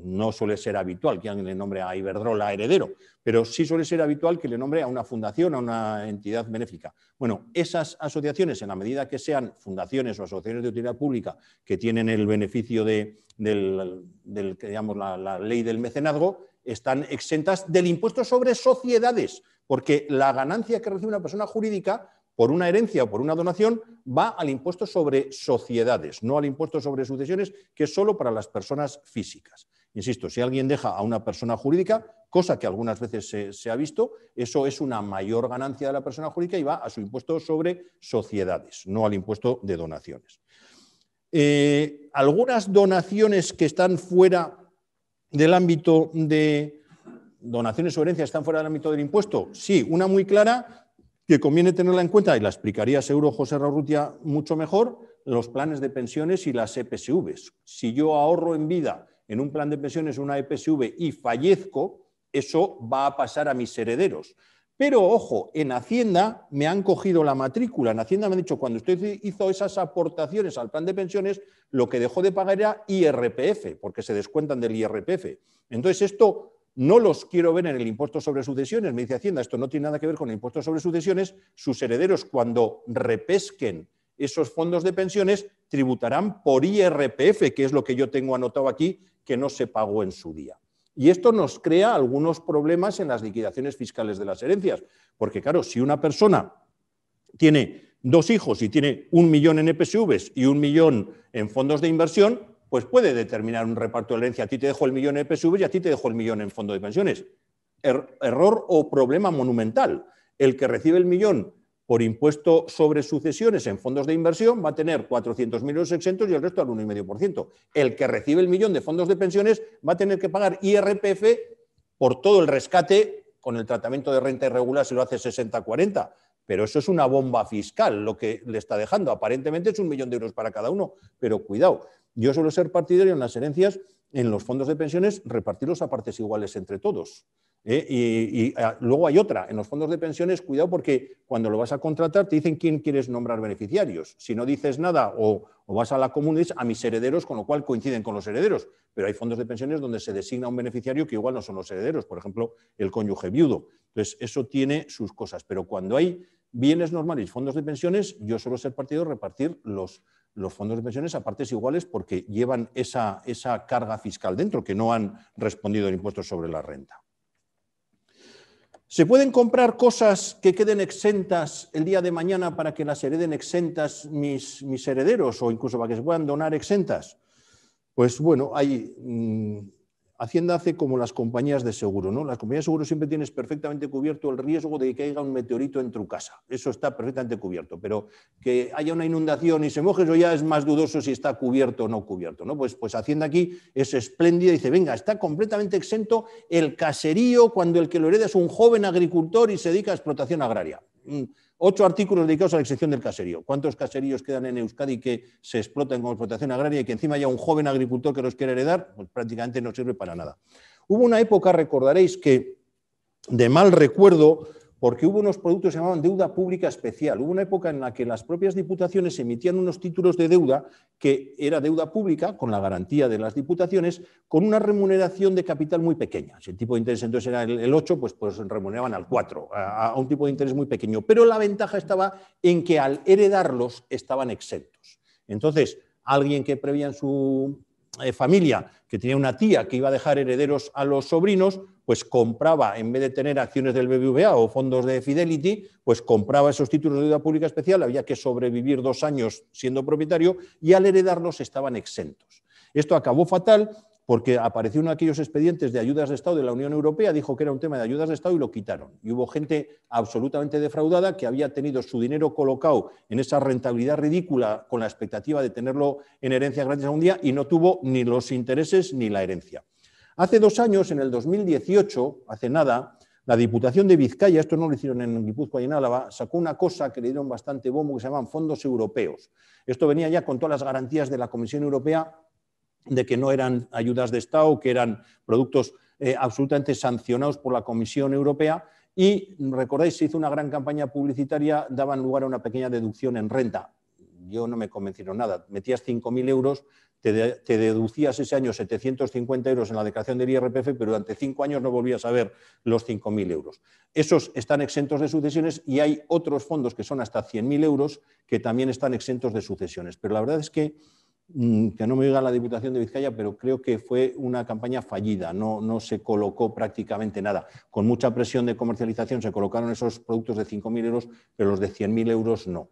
no suele ser habitual que alguien le nombre a Iberdrola heredero, pero sí suele ser habitual que le nombre a una fundación, a una entidad benéfica. Bueno, esas asociaciones, en la medida que sean fundaciones o asociaciones de utilidad pública que tienen el beneficio de la ley del mecenazgo, están exentas del impuesto sobre sociedades, porque la ganancia que recibe una persona jurídica por una herencia o por una donación va al impuesto sobre sociedades, no al impuesto sobre sucesiones, que es solo para las personas físicas. Insisto, si alguien deja a una persona jurídica, cosa que algunas veces se ha visto, eso es una mayor ganancia de la persona jurídica y va a su impuesto sobre sociedades, no al impuesto de donaciones. Algunas donaciones que están fuera del ámbito de donaciones o herencias están fuera del ámbito del impuesto. Sí, una muy clara que conviene tenerla en cuenta, y la explicaría seguro José Raurrutia mucho mejor, los planes de pensiones y las EPSVs. Si yo ahorro en vida en un plan de pensiones, una EPSV, y fallezco, eso va a pasar a mis herederos. Pero, ojo, en Hacienda me han cogido la matrícula. En Hacienda me han dicho, cuando usted hizo esas aportaciones al plan de pensiones, lo que dejó de pagar era IRPF, porque se descuentan del IRPF. Entonces, esto no los quiero ver en el impuesto sobre sucesiones. Me dice Hacienda, esto no tiene nada que ver con el impuesto sobre sucesiones. Sus herederos, cuando repesquen esos fondos de pensiones, tributarán por IRPF, que es lo que yo tengo anotado aquí, que no se pagó en su día. Y esto nos crea algunos problemas en las liquidaciones fiscales de las herencias, porque claro, si una persona tiene 2 hijos y tiene 1 millón en EPSVs y 1 millón en fondos de inversión, pues puede determinar un reparto de herencia. A ti te dejo el millón en EPSVs y a ti te dejo el millón en fondo de pensiones. Error o problema monumental. El que recibe el millón por impuesto sobre sucesiones en fondos de inversión va a tener 400.000 euros exentos y el resto al 1,5%. El que recibe el millón de fondos de pensiones va a tener que pagar IRPF por todo el rescate. Con el tratamiento de renta irregular se lo hace 60-40, pero eso es una bomba fiscal lo que le está dejando. Aparentemente es 1 millón de euros para cada uno, pero cuidado. Yo suelo ser partidario en las herencias, en los fondos de pensiones, repartirlos a partes iguales entre todos. Luego hay otra, en los fondos de pensiones, cuidado porque cuando lo vas a contratar te dicen quién quieres nombrar beneficiarios. Si no dices nada o vas a la común y dices a mis herederos, con lo cual coinciden con los herederos. Pero hay fondos de pensiones donde se designa un beneficiario que igual no son los herederos, por ejemplo, el cónyuge viudo. Entonces, eso tiene sus cosas. Pero cuando hay bienes normales y fondos de pensiones, yo suelo ser partidario de repartir los fondos de pensiones a partes iguales porque llevan esa carga fiscal dentro, que no han respondido en impuestos sobre la renta. ¿Se pueden comprar cosas que queden exentas el día de mañana para que las hereden exentas mis herederos o incluso para que se puedan donar exentas? Pues bueno, Hacienda hace como las compañías de seguro, ¿no? Las compañías de seguro siempre tienes perfectamente cubierto el riesgo de que caiga un meteorito en tu casa. Eso está perfectamente cubierto, pero que haya una inundación y se moje, eso ya es más dudoso si está cubierto o no cubierto, ¿no? Pues Hacienda aquí es espléndida y dice, venga, está completamente exento el caserío cuando el que lo hereda es un joven agricultor y se dedica a explotación agraria. 8 artículos dedicados a la exención del caserío. ¿Cuántos caseríos quedan en Euskadi que se explotan como explotación agraria y que encima haya un joven agricultor que los quiere heredar? Pues prácticamente no sirve para nada. Hubo una época, recordaréis, que de mal recuerdo, porque hubo unos productos que se llamaban deuda pública especial. Hubo una época en la que las propias diputaciones emitían unos títulos de deuda que era deuda pública, con la garantía de las diputaciones, con una remuneración de capital muy pequeña. Si el tipo de interés entonces era el 8, pues remuneraban al 4, a un tipo de interés muy pequeño. Pero la ventaja estaba en que al heredarlos estaban exentos. Entonces, alguien que preveía en su familia que tenía una tía que iba a dejar herederos a los sobrinos, pues compraba, en vez de tener acciones del BBVA o fondos de Fidelity, pues compraba esos títulos de deuda pública especial, había que sobrevivir 2 años siendo propietario y al heredarlos estaban exentos. Esto acabó fatal porque apareció uno de aquellos expedientes de ayudas de Estado de la Unión Europea, dijo que era un tema de ayudas de Estado y lo quitaron. Y hubo gente absolutamente defraudada que había tenido su dinero colocado en esa rentabilidad ridícula con la expectativa de tenerlo en herencia gratis algún día y no tuvo ni los intereses ni la herencia. Hace 2 años, en el 2018, hace nada, la Diputación de Vizcaya, esto no lo hicieron en Guipúzcoa y en Álava, sacó una cosa que le dieron bastante bombo que se llaman fondos europeos. Esto venía ya con todas las garantías de la Comisión Europea de que no eran ayudas de Estado, que eran productos absolutamente sancionados por la Comisión Europea y, recordáis, se hizo una gran campaña publicitaria, daban lugar a una pequeña deducción en renta. Yo no me convencieron nada, metías 5.000 euros, te deducías ese año 750 euros en la declaración del IRPF, pero durante 5 años no volvías a ver los 5.000 euros. Esos están exentos de sucesiones y hay otros fondos que son hasta 100.000 euros que también están exentos de sucesiones. Pero la verdad es que no me diga la Diputación de Vizcaya, pero creo que fue una campaña fallida, no se colocó prácticamente nada. Con mucha presión de comercialización se colocaron esos productos de 5.000 euros, pero los de 100.000 euros no.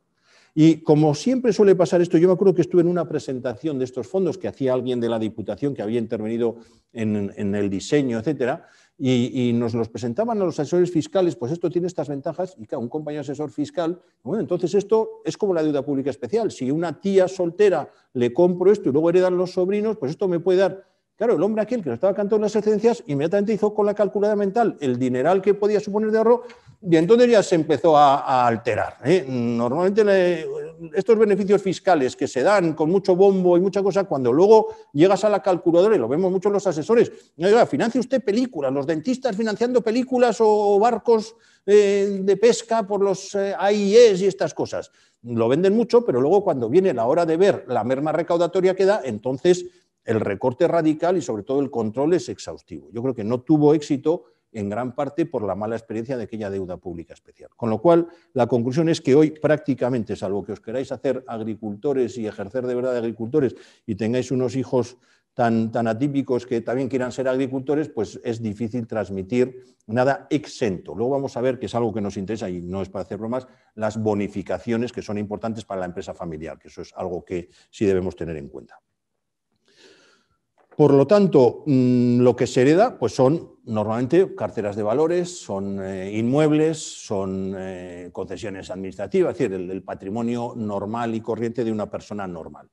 Y como siempre suele pasar esto, yo me acuerdo que estuve en una presentación de estos fondos que hacía alguien de la Diputación que había intervenido en el diseño, etcétera, y nos los presentaban a los asesores fiscales, pues esto tiene estas ventajas, y claro, un compañero asesor fiscal, bueno, entonces esto es como la deuda pública especial, si una tía soltera le compro esto y luego heredan los sobrinos, pues esto me puede dar. Claro, el hombre aquel que lo estaba cantando las excedencias, inmediatamente hizo con la calculadora mental el dineral que podía suponer de ahorro y entonces ya se empezó a alterar. Normalmente estos beneficios fiscales que se dan con mucho bombo y mucha cosa, cuando luego llegas a la calculadora, y lo vemos mucho en los asesores, financia usted películas, los dentistas financiando películas o barcos de pesca por los AIEs y estas cosas. Lo venden mucho, pero luego cuando viene la hora de ver la merma recaudatoria que da, entonces el recorte radical y sobre todo el control es exhaustivo. Yo creo que no tuvo éxito en gran parte por la mala experiencia de aquella deuda pública especial. Con lo cual, la conclusión es que hoy prácticamente, salvo que os queráis hacer agricultores y ejercer de verdad de agricultores y tengáis unos hijos tan atípicos que también quieran ser agricultores, pues es difícil transmitir nada exento. Luego vamos a ver, que es algo que nos interesa y no es para hacer bromas, las bonificaciones que son importantes para la empresa familiar, que eso es algo que sí debemos tener en cuenta. Por lo tanto, lo que se hereda pues son normalmente carteras de valores, son inmuebles, son concesiones administrativas, es decir, el patrimonio normal y corriente de una persona normal.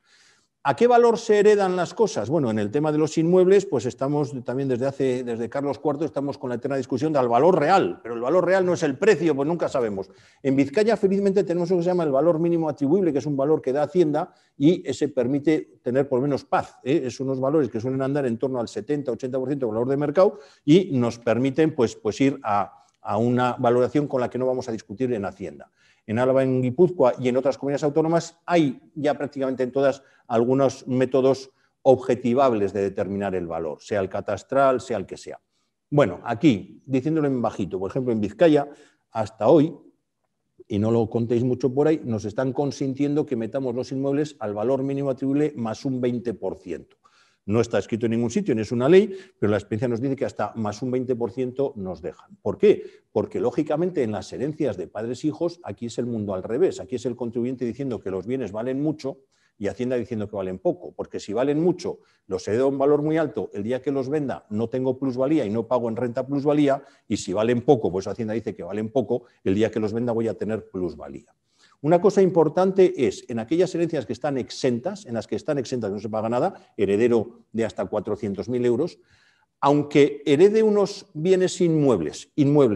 ¿A qué valor se heredan las cosas? Bueno, en el tema de los inmuebles, pues estamos también desde Carlos IV, estamos con la eterna discusión del valor real, pero el valor real no es el precio, pues nunca sabemos. En Vizcaya, felizmente, tenemos lo que se llama el valor mínimo atribuible, que es un valor que da Hacienda y ese permite tener por lo menos paz. Es unos valores que suelen andar en torno al 70-80% de valor de mercado y nos permiten pues ir a una valoración con la que no vamos a discutir en Hacienda. En Álava, en Guipúzcoa y en otras comunidades autónomas hay ya prácticamente en todas algunos métodos objetivables de determinar el valor, sea el catastral, sea el que sea. Bueno, aquí, diciéndolo en bajito, por ejemplo, en Vizcaya, hasta hoy, y no lo contéis mucho por ahí, nos están consintiendo que metamos los inmuebles al valor mínimo atribuible más un 20%. No está escrito en ningún sitio, ni es una ley, pero la experiencia nos dice que hasta más un 20% nos dejan. ¿Por qué? Porque, lógicamente, en las herencias de padres e hijos, aquí es el mundo al revés. Aquí es el contribuyente diciendo que los bienes valen mucho y Hacienda diciendo que valen poco. Porque si valen mucho, los heredo a un valor muy alto, el día que los venda no tengo plusvalía y no pago en renta plusvalía, y si valen poco, pues Hacienda dice que valen poco, el día que los venda voy a tener plusvalía. Una cosa importante es, en aquellas herencias que están exentas, en las que están exentas no se paga nada, heredero de hasta 400.000 euros, aunque herede unos bienes inmuebles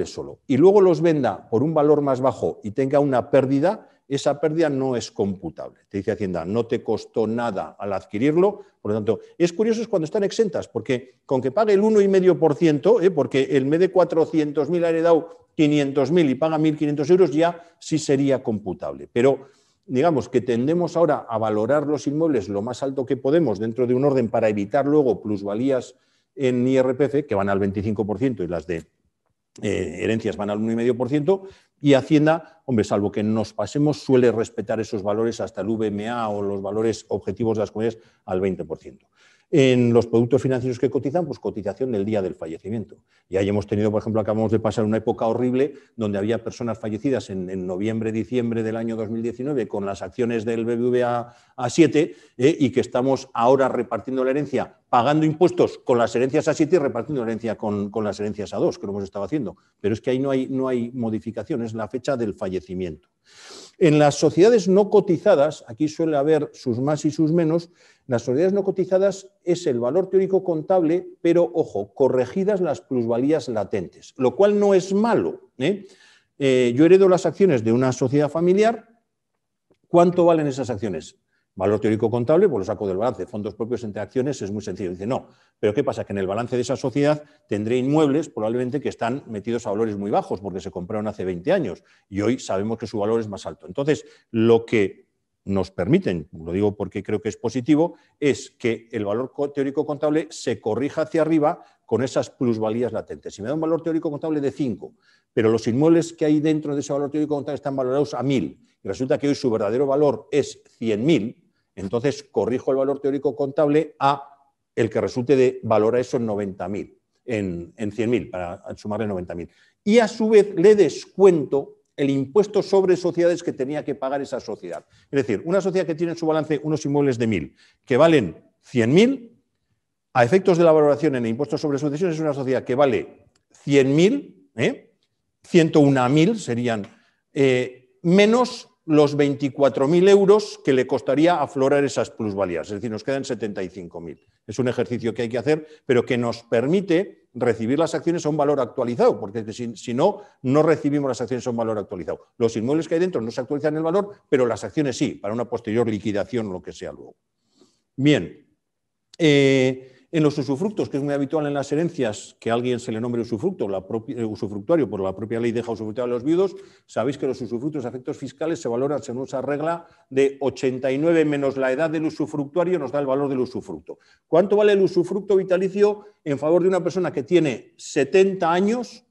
solo, y luego los venda por un valor más bajo y tenga una pérdida, esa pérdida no es computable. Te dice Hacienda, no te costó nada al adquirirlo, por lo tanto, es curioso cuando están exentas, porque con que pague el 1,5%, porque el mes de 400.000 ha heredado 500.000 y paga 1.500 euros, ya sí sería computable. Pero digamos que tendemos ahora a valorar los inmuebles lo más alto que podemos dentro de un orden para evitar luego plusvalías en IRPF, que van al 25% y las de herencias van al 1,5%, y Hacienda, hombre, salvo que nos pasemos, suele respetar esos valores hasta el VMA o los valores objetivos de las comunidades al 20%. En los productos financieros que cotizan, pues cotización del día del fallecimiento. Y ahí hemos tenido, por ejemplo, acabamos de pasar una época horrible donde había personas fallecidas en noviembre, diciembre del año 2019 con las acciones del BBVA A7 y que estamos ahora repartiendo la herencia, pagando impuestos con las herencias A7 y repartiendo la herencia con las herencias A2, que lo hemos estado haciendo. Pero es que ahí no hay modificación, es la fecha del fallecimiento. En las sociedades no cotizadas, aquí suele haber sus más y sus menos, las sociedades no cotizadas es el valor teórico contable, pero, ojo, corregidas las plusvalías latentes, lo cual no es malo. Yo heredo las acciones de una sociedad familiar. ¿Cuánto valen esas acciones? Valor teórico contable, pues lo saco del balance. Fondos propios entre acciones es muy sencillo. Dice, no, pero ¿qué pasa? Que en el balance de esa sociedad tendré inmuebles probablemente que están metidos a valores muy bajos porque se compraron hace 20 años y hoy sabemos que su valor es más alto. Entonces, lo que nos permiten, lo digo porque creo que es positivo, es que el valor teórico contable se corrija hacia arriba con esas plusvalías latentes. Si me da un valor teórico contable de 5, pero los inmuebles que hay dentro de ese valor teórico contable están valorados a 1.000 y resulta que hoy su verdadero valor es 100.000, entonces corrijo el valor teórico contable a el que resulte de valorar eso en 90.000, en 100.000, para sumarle 90.000. Y a su vez le descuento el impuesto sobre sociedades que tenía que pagar esa sociedad. Es decir, una sociedad que tiene en su balance unos inmuebles de 1.000, que valen 100.000, a efectos de la valoración en el impuesto sobre sucesiones es una sociedad que vale 100.000, 101.000 serían, menos los 24.000 euros que le costaría aflorar esas plusvalías, es decir, nos quedan 75.000. Es un ejercicio que hay que hacer, pero que nos permite recibir las acciones a un valor actualizado, porque si no, no recibimos las acciones a un valor actualizado. Los inmuebles que hay dentro no se actualizan el valor, pero las acciones sí, para una posterior liquidación o lo que sea luego. Bien. En los usufructos, que es muy habitual en las herencias que a alguien se le nombre usufructo, usufructuario, por la propia ley deja usufructuar a los viudos, sabéis que los usufructos a efectos fiscales se valoran según esa regla de 89 menos la edad del usufructuario nos da el valor del usufructo. ¿Cuánto vale el usufructo vitalicio en favor de una persona que tiene 70 años,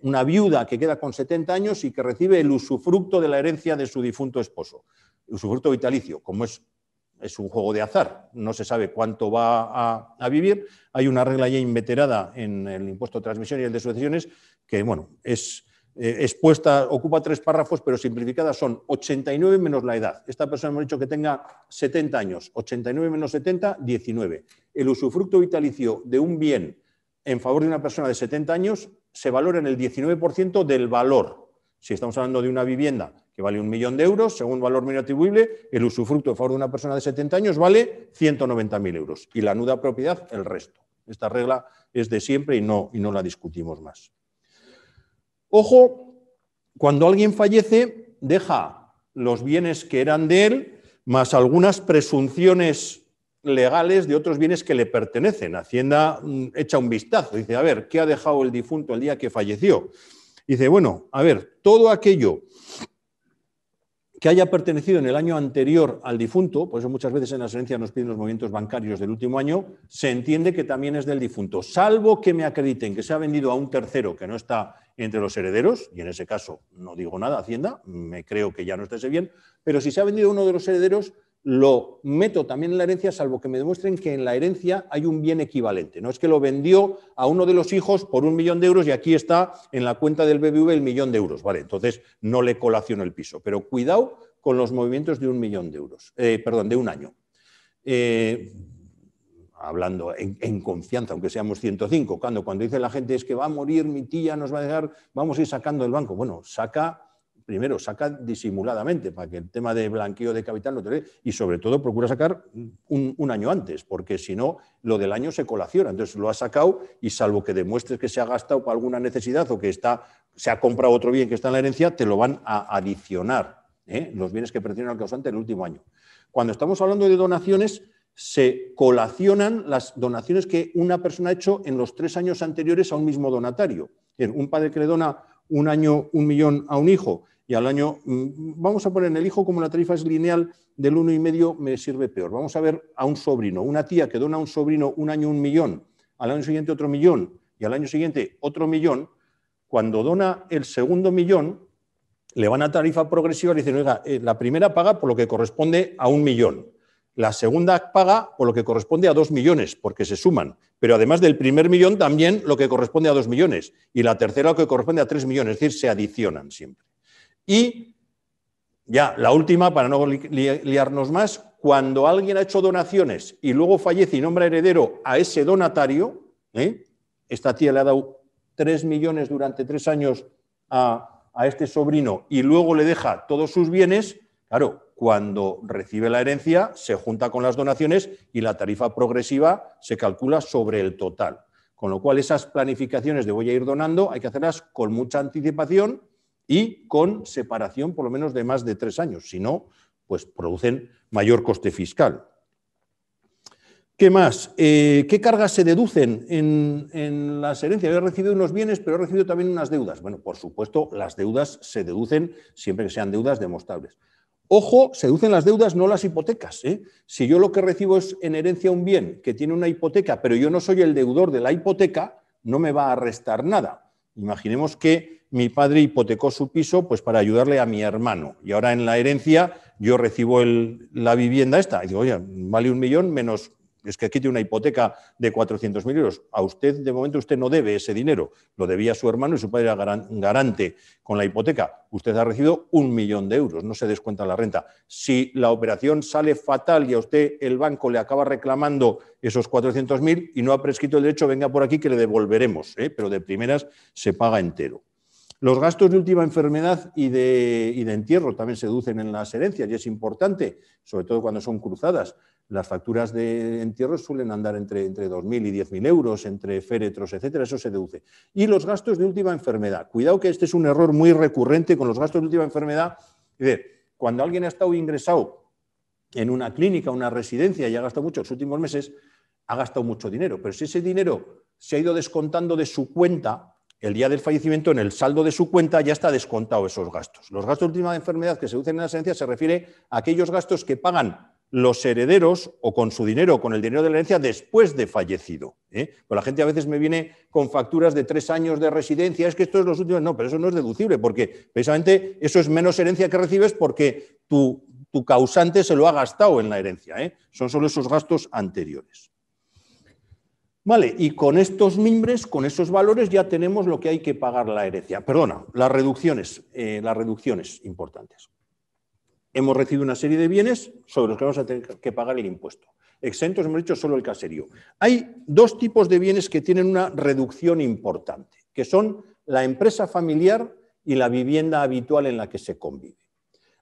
una viuda que queda con 70 años y que recibe el usufructo de la herencia de su difunto esposo? El usufructo vitalicio, como es un juego de azar, no se sabe cuánto va a vivir. Hay una regla ya inveterada en el impuesto de transmisión y el de sucesiones que, bueno, es expuesta, ocupa 3 párrafos, pero simplificadas son 89 menos la edad. Esta persona hemos dicho que tenga 70 años, 89 menos 70, 19. El usufructo vitalicio de un bien en favor de una persona de 70 años se valora en el 19% del valor. Si estamos hablando de una vivienda que vale 1 millón de euros, según valor mínimo atribuible, el usufructo a favor de una persona de 70 años vale 190.000 euros y la nuda propiedad el resto. Esta regla es de siempre y no la discutimos más. Ojo, cuando alguien fallece, deja los bienes que eran de él, más algunas presunciones legales de otros bienes que le pertenecen. Hacienda echa un vistazo, dice, a ver, ¿qué ha dejado el difunto el día que falleció? Dice, bueno, a ver, todo aquello que haya pertenecido en el año anterior al difunto, por eso muchas veces en las herencias nos piden los movimientos bancarios del último año, se entiende que también es del difunto, salvo que me acrediten que se ha vendido a un tercero que no está entre los herederos, y en ese caso no digo nada, Hacienda, me creo que ya no esté bien, pero si se ha vendido a uno de los herederos, lo meto también en la herencia, salvo que me demuestren que en la herencia hay un bien equivalente. No es que lo vendió a uno de los hijos por 1 millón de euros y aquí está en la cuenta del BBV el 1 millón de euros. Vale, entonces no le colaciono el piso. Pero cuidado con los movimientos de 1 millón de euros, de un año. Hablando en confianza, aunque seamos 105, cuando dice la gente es que va a morir mi tía, nos va a dejar, vamos a ir sacando del banco. Bueno, primero saca disimuladamente para que el tema de blanqueo de capital no te dé, y sobre todo procura sacar un año antes, porque si no, lo del año se colaciona. Entonces lo ha sacado y salvo que demuestres que se ha gastado para alguna necesidad o que se ha comprado otro bien que está en la herencia, te lo van a adicionar, los bienes que pertenecen al causante en el último año. Cuando estamos hablando de donaciones, se colacionan las donaciones que una persona ha hecho en los 3 años anteriores a un mismo donatario. Un padre que le dona un año 1 millón a un hijo y al año, vamos a poner en el hijo, como la tarifa es lineal, del 1,5 me sirve peor. Vamos a ver a un sobrino, una tía que dona a un sobrino un año 1 millón, al año siguiente otro millón y al año siguiente otro millón. Cuando dona el segundo millón, le van a tarifa progresiva y le dicen, oiga, la primera paga por lo que corresponde a 1 millón. La segunda paga por lo que corresponde a 2 millones, porque se suman. Pero además del primer millón también lo que corresponde a 2 millones. Y la tercera lo que corresponde a 3 millones, es decir, se adicionan siempre. Y ya, la última, para no liarnos más, cuando alguien ha hecho donaciones y luego fallece y nombra heredero a ese donatario, esta tía le ha dado 3 millones durante 3 años a este sobrino y luego le deja todos sus bienes, claro, cuando recibe la herencia se junta con las donaciones y la tarifa progresiva se calcula sobre el total. Con lo cual esas planificaciones de voy a ir donando hay que hacerlas con mucha anticipación y con separación por lo menos de más de 3 años. Si no, pues producen mayor coste fiscal. ¿Qué más? ¿Qué cargas se deducen en las herencias? Yo he recibido unos bienes, pero he recibido también unas deudas. Bueno, por supuesto, las deudas se deducen siempre que sean deudas demostrables. Ojo, se deducen las deudas, no las hipotecas. Si yo lo que recibo es en herencia un bien que tiene una hipoteca, pero yo no soy el deudor de la hipoteca, no me va a restar nada. Imaginemos que mi padre hipotecó su piso pues, para ayudarle a mi hermano y ahora en la herencia yo recibo la vivienda esta y digo, oye, vale 1 millón menos... Es que aquí tiene una hipoteca de 400.000 euros. A usted, de momento, usted no debe ese dinero. Lo debía su hermano y su padre era garante con la hipoteca. Usted ha recibido 1 millón de euros, no se descuenta la renta. Si la operación sale fatal y a usted el banco le acaba reclamando esos 400.000 y no ha prescrito el derecho, venga por aquí que le devolveremos, pero de primeras se paga entero. Los gastos de última enfermedad y de entierro también se deducen en las herencias y es importante, sobre todo cuando son cruzadas. Las facturas de entierro suelen andar entre 2.000 y 10.000 euros, entre féretros, etcétera, eso se deduce. Y los gastos de última enfermedad. Cuidado que este es un error muy recurrente con los gastos de última enfermedad. Es decir, cuando alguien ha estado ingresado en una clínica, una residencia y ha gastado mucho en los últimos meses, ha gastado mucho dinero. Pero si ese dinero se ha ido descontando de su cuenta, el día del fallecimiento, en el saldo de su cuenta, ya está descontado esos gastos. Los gastos de última enfermedad que se deducen en las herencias se refiere a aquellos gastos que pagan los herederos o con su dinero o con el dinero de la herencia después de fallecido. Pues la gente a veces me viene con facturas de 3 años de residencia, es que esto es los últimos... No, pero eso no es deducible porque precisamente eso es menos herencia que recibes porque tu causante se lo ha gastado en la herencia. Son solo esos gastos anteriores. Vale, y con estos mimbres, con esos valores, ya tenemos lo que hay que pagar la herencia. Perdona, las reducciones importantes. Hemos recibido una serie de bienes sobre los que vamos a tener que pagar el impuesto. Exentos, hemos dicho, solo el caserío. Hay 2 tipos de bienes que tienen una reducción importante, que son la empresa familiar y la vivienda habitual en la que se convive.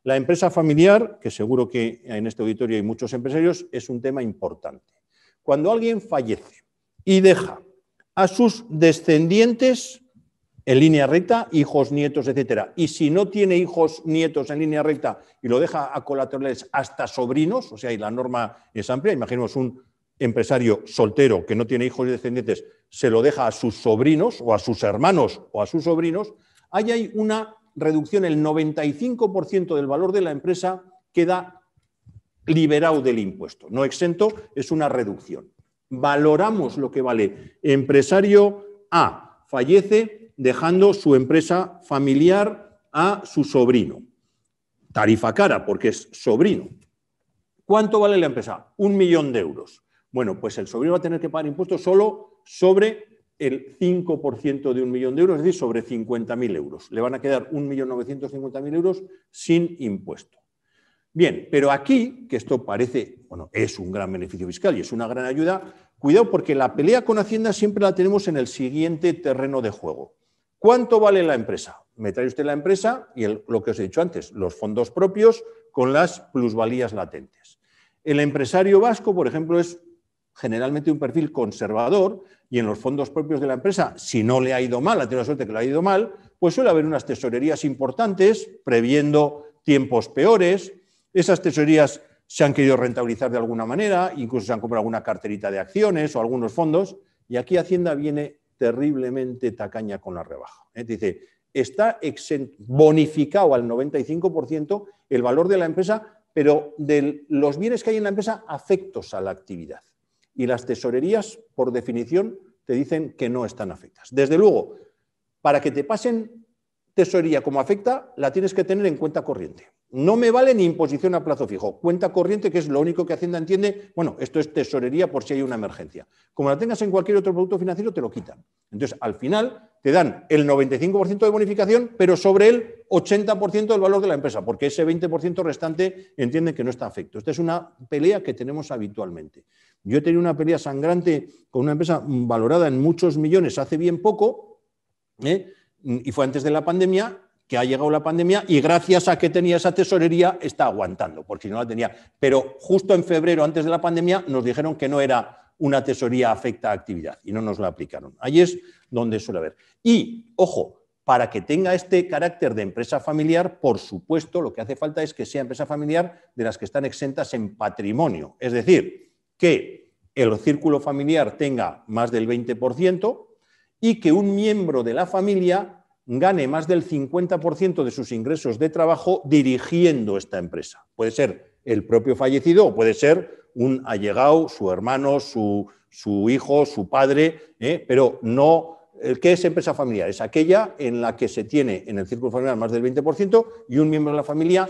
La empresa familiar, que seguro que en este auditorio hay muchos empresarios, es un tema importante. Cuando alguien fallece y deja a sus descendientes en línea recta, hijos, nietos, etcétera, y si no tiene hijos, nietos en línea recta y lo deja a colaterales hasta sobrinos, o sea, y la norma es amplia, imaginemos un empresario soltero que no tiene hijos y descendientes, se lo deja a sus sobrinos o a sus hermanos o a sus sobrinos, ahí hay una reducción, el 95% del valor de la empresa queda liberado del impuesto, no exento, es una reducción. Valoramos lo que vale. Empresario A fallece dejando su empresa familiar a su sobrino. Tarifa cara, porque es sobrino. ¿Cuánto vale la empresa? 1 millón de euros. Bueno, pues el sobrino va a tener que pagar impuestos solo sobre el 5% de 1 millón de euros, es decir, sobre 50.000 euros. Le van a quedar 1.950.000 euros sin impuesto. Bien, pero aquí, que esto parece, bueno, es un gran beneficio fiscal y es una gran ayuda, cuidado porque la pelea con Hacienda siempre la tenemos en el siguiente terreno de juego. ¿Cuánto vale la empresa? Me trae usted la empresa y lo que os he dicho antes, los fondos propios con las plusvalías latentes. El empresario vasco, por ejemplo, es generalmente un perfil conservador y en los fondos propios de la empresa, si no le ha ido mal, ha tenido la suerte que le ha ido mal, pues suele haber unas tesorerías importantes previendo tiempos peores. Esas tesorerías se han querido rentabilizar de alguna manera, incluso se han comprado alguna carterita de acciones o algunos fondos, y aquí Hacienda viene terriblemente tacaña con la rebaja. Dice, está bonificado al 95% el valor de la empresa, pero de los bienes que hay en la empresa afectos a la actividad. Y las tesorerías, por definición, te dicen que no están afectas. Desde luego, para que te pasen tesorería como afecta, la tienes que tener en cuenta corriente. No me vale ni imposición a plazo fijo. Cuenta corriente, que es lo único que Hacienda entiende, bueno, esto es tesorería por si hay una emergencia. Como la tengas en cualquier otro producto financiero, te lo quitan. Entonces, al final, te dan el 95% de bonificación, pero sobre el 80% del valor de la empresa, porque ese 20% restante entienden que no está afecto. Esta es una pelea que tenemos habitualmente. Yo he tenido una pelea sangrante con una empresa valorada en muchos millones hace bien poco, y fue antes de la pandemia, que ha llegado la pandemia y gracias a que tenía esa tesorería está aguantando, porque si no la tenía. Pero justo en febrero, antes de la pandemia, nos dijeron que no era una tesorería afecta a actividad y no nos la aplicaron. Ahí es donde suele haber. Y, ojo, para que tenga este carácter de empresa familiar, por supuesto, lo que hace falta es que sea empresa familiar de las que están exentas en patrimonio. Es decir, que el círculo familiar tenga más del 20% y que un miembro de la familia gane más del 50% de sus ingresos de trabajo dirigiendo esta empresa. Puede ser el propio fallecido o puede ser un allegado, su hermano, su hijo, su padre, pero no. ¿Qué es empresa familiar? Es aquella en la que se tiene en el círculo familiar más del 20% y un miembro de la familia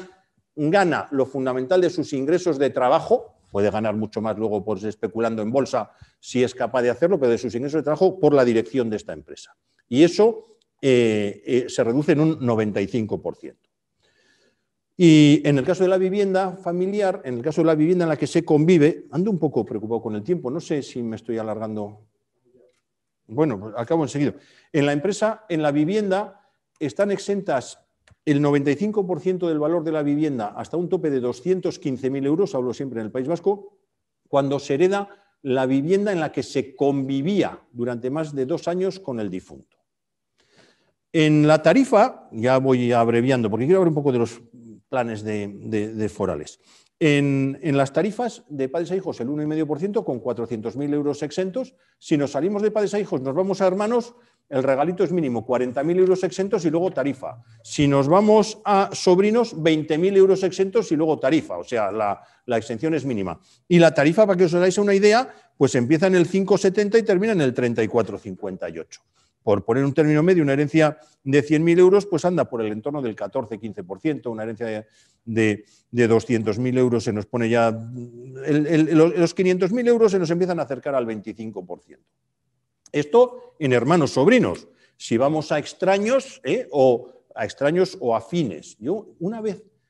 gana lo fundamental de sus ingresos de trabajo, puede ganar mucho más luego por especulando en bolsa si es capaz de hacerlo, pero de sus ingresos de trabajo por la dirección de esta empresa. Y eso se reduce en un 95%. Y en el caso de la vivienda familiar, en el caso de la vivienda en la que se convive, ando un poco preocupado con el tiempo, no sé si me estoy alargando. Bueno, pues acabo enseguida. En la empresa, en la vivienda, están exentas el 95% del valor de la vivienda hasta un tope de 215.000 euros, hablo siempre en el País Vasco, cuando se hereda la vivienda en la que se convivía durante más de 2 años con el difunto. En la tarifa, ya voy abreviando porque quiero hablar un poco de los planes de forales. En las tarifas de padres a hijos, el 1,5% con 400.000 euros exentos. Si nos salimos de padres a hijos, nos vamos a hermanos, el regalito es mínimo, 40.000 euros exentos y luego tarifa. Si nos vamos a sobrinos, 20.000 euros exentos y luego tarifa. O sea, la exención es mínima. Y la tarifa, para que os hagáis una idea, pues empieza en el 5,70 y termina en el 34,58. Por poner un término medio, una herencia de 100.000 euros, pues anda por el entorno del 14-15%. Una herencia de 200.000 euros se nos pone ya. Los 500.000 euros se nos empiezan a acercar al 25%. Esto en hermanos sobrinos. Si vamos a extraños, o afines. Yo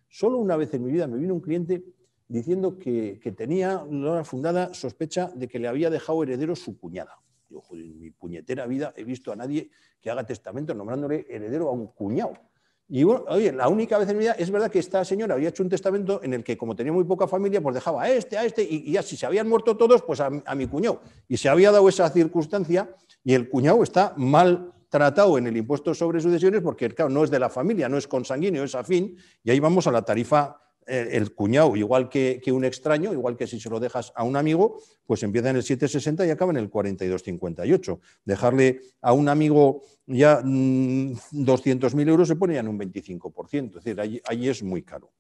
solo una vez en mi vida me vino un cliente diciendo que tenía una fundada sospecha de que le había dejado heredero su cuñada. Yo, joder, en mi puñetera vida he visto a nadie que haga testamento nombrándole heredero a un cuñado. Y bueno, oye, la única vez en mi vida, es verdad que esta señora había hecho un testamento en el que, como tenía muy poca familia, pues dejaba a este, y ya si se habían muerto todos, pues a mi cuñado. Y se había dado esa circunstancia y el cuñado está mal tratado en el impuesto sobre sucesiones porque, claro, no es de la familia, no es consanguíneo, es afín, y ahí vamos a la tarifa. El cuñado, igual que un extraño, igual que si se lo dejas a un amigo, pues empieza en el 7,60 y acaba en el 42,58. Dejarle a un amigo ya 200.000 euros se pone ya en un 25%, es decir, ahí es muy caro.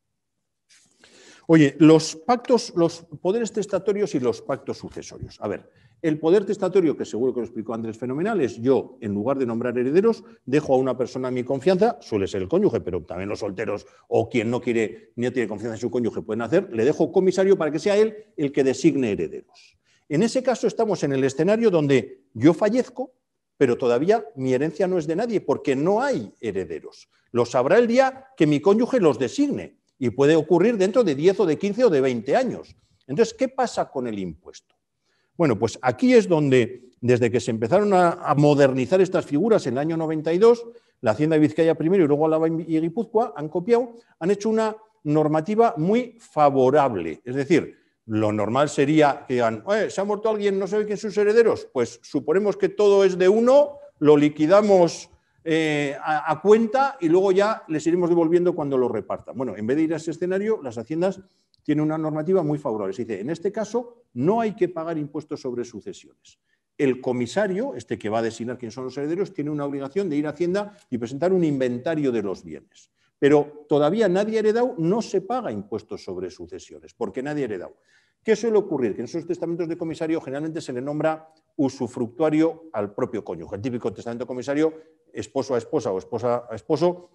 Oye, los pactos, los poderes testatorios y los pactos sucesorios. A ver, el poder testatorio, que seguro que lo explicó Andrés fenomenal, es yo, en lugar de nombrar herederos, dejo a una persona en mi confianza, suele ser el cónyuge, pero también los solteros o quien no quiere ni no tiene confianza en su cónyuge pueden hacer, le dejo comisario para que sea él el que designe herederos. En ese caso estamos en el escenario donde yo fallezco, pero todavía mi herencia no es de nadie porque no hay herederos. Lo sabrá el día que mi cónyuge los designe. Y puede ocurrir dentro de 10 o de 15 o de 20 años. Entonces, ¿qué pasa con el impuesto? Bueno, pues aquí es donde, desde que se empezaron a modernizar estas figuras en el año 92, la Hacienda de Vizcaya primero y luego Álava y Guipúzcoa han copiado, han hecho una normativa muy favorable. Es decir, lo normal sería que digan, ¿se ha muerto alguien, no sabe quién son sus herederos? Pues suponemos que todo es de uno, lo liquidamos a cuenta y luego ya les iremos devolviendo cuando lo repartan. Bueno, en vez de ir a ese escenario, las haciendas tienen una normativa muy favorable. Se dice, en este caso no hay que pagar impuestos sobre sucesiones. El comisario, este que va a designar quién son los herederos, tiene una obligación de ir a Hacienda y presentar un inventario de los bienes. Pero todavía nadie ha heredado, no se paga impuestos sobre sucesiones, porque nadie ha heredado. ¿Qué suele ocurrir? Que en esos testamentos de comisario generalmente se le nombra usufructuario al propio cónyuge. El típico testamento de comisario, esposo a esposa o esposa a esposo.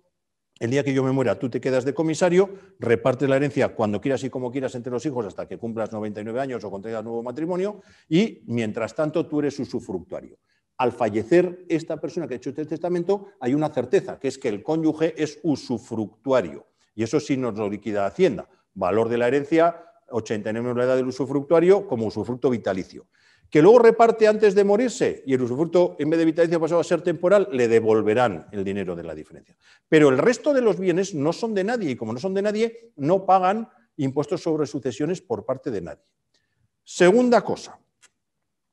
El día que yo me muera, tú te quedas de comisario, repartes la herencia cuando quieras y como quieras entre los hijos hasta que cumplas 99 años o contraigas nuevo matrimonio y, mientras tanto, tú eres usufructuario. Al fallecer esta persona que ha hecho este testamento, hay una certeza, que es que el cónyuge es usufructuario. Y eso sí nos lo liquida Hacienda. Valor de la herencia, 89 la edad del usufructuario como usufructo vitalicio. Que luego reparte antes de morirse y el usufructo en vez de vitalicio ha pasado a ser temporal, le devolverán el dinero de la diferencia. Pero el resto de los bienes no son de nadie y como no son de nadie, no pagan impuestos sobre sucesiones por parte de nadie. Segunda cosa,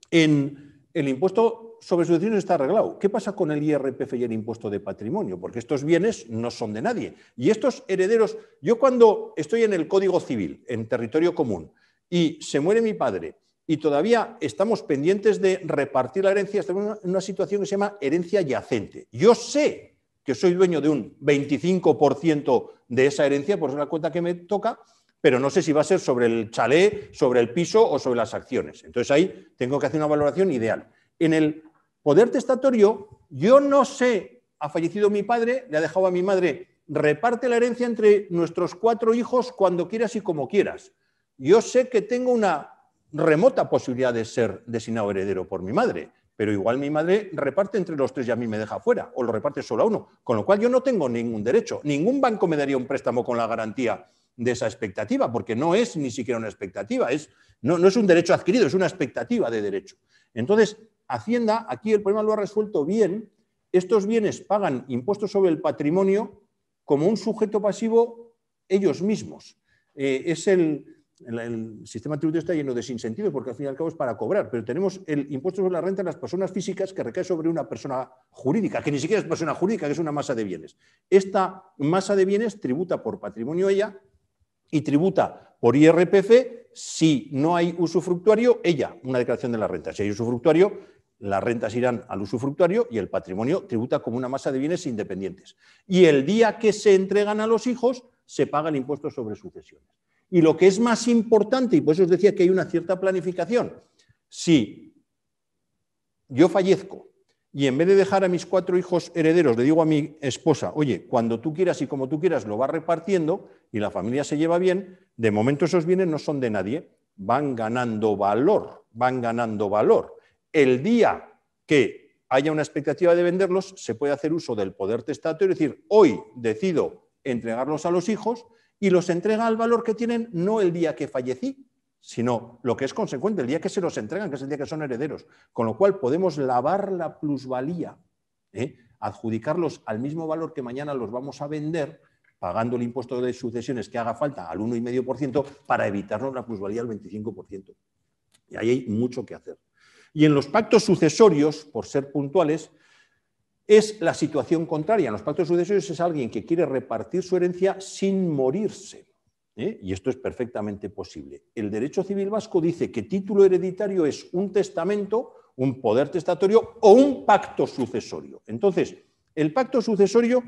en el impuesto sobre sucesiones está arreglado. ¿Qué pasa con el IRPF y el impuesto de patrimonio? Porque estos bienes no son de nadie. Y estos herederos, yo cuando estoy en el Código Civil, en territorio común, y se muere mi padre, y todavía estamos pendientes de repartir la herencia, estamos en una situación que se llama herencia yacente. Yo sé que soy dueño de un 25% de esa herencia, por eso es la cuenta que me toca, pero no sé si va a ser sobre el chalet, sobre el piso o sobre las acciones. Entonces ahí tengo que hacer una valoración ideal. En el poder testatorio, yo no sé, ha fallecido mi padre, le ha dejado a mi madre, reparte la herencia entre nuestros 4 hijos cuando quieras y como quieras. Yo sé que tengo una remota posibilidad de ser designado heredero por mi madre, pero igual mi madre reparte entre los 3 y a mí me deja fuera, o lo reparte solo a uno, con lo cual yo no tengo ningún derecho. Ningún banco me daría un préstamo con la garantía de esa expectativa, porque no es ni siquiera una expectativa, no es un derecho adquirido, es una expectativa de derecho. Entonces, Hacienda, aquí el problema lo ha resuelto bien, estos bienes pagan impuestos sobre el patrimonio como un sujeto pasivo ellos mismos. El sistema tributario está lleno de sinsentidos porque al fin y al cabo es para cobrar, pero tenemos el impuesto sobre la renta de las personas físicas que recae sobre una persona jurídica, que ni siquiera es persona jurídica, que es una masa de bienes. Esta masa de bienes tributa por patrimonio ella y tributa por IRPF si no hay usufructuario, ella, una declaración de la renta. Si hay usufructuario, las rentas irán al usufructuario y el patrimonio tributa como una masa de bienes independientes. Y el día que se entregan a los hijos, se paga el impuesto sobre sucesiones. Y lo que es más importante, y por eso os decía que hay una cierta planificación, si yo fallezco y en vez de dejar a mis 4 hijos herederos, le digo a mi esposa, oye, cuando tú quieras y como tú quieras lo vas repartiendo y la familia se lleva bien, de momento esos bienes no son de nadie, van ganando valor, van ganando valor. El día que haya una expectativa de venderlos, se puede hacer uso del poder testatorio, es decir, hoy decido entregarlos a los hijos y los entrega al valor que tienen no el día que fallecí, sino lo que es consecuente, el día que se los entregan, que es el día que son herederos. Con lo cual podemos lavar la plusvalía. adjudicarlos al mismo valor que mañana los vamos a vender, pagando el impuesto de sucesiones que haga falta al 1,5% para evitarnos la plusvalía al 25%. Y ahí hay mucho que hacer. Y en los pactos sucesorios, por ser puntuales, es la situación contraria. En los pactos sucesorios es alguien que quiere repartir su herencia sin morirse. Y esto es perfectamente posible. El derecho civil vasco dice que título hereditario es un testamento, un poder testatorio o un pacto sucesorio. Entonces, el pacto sucesorio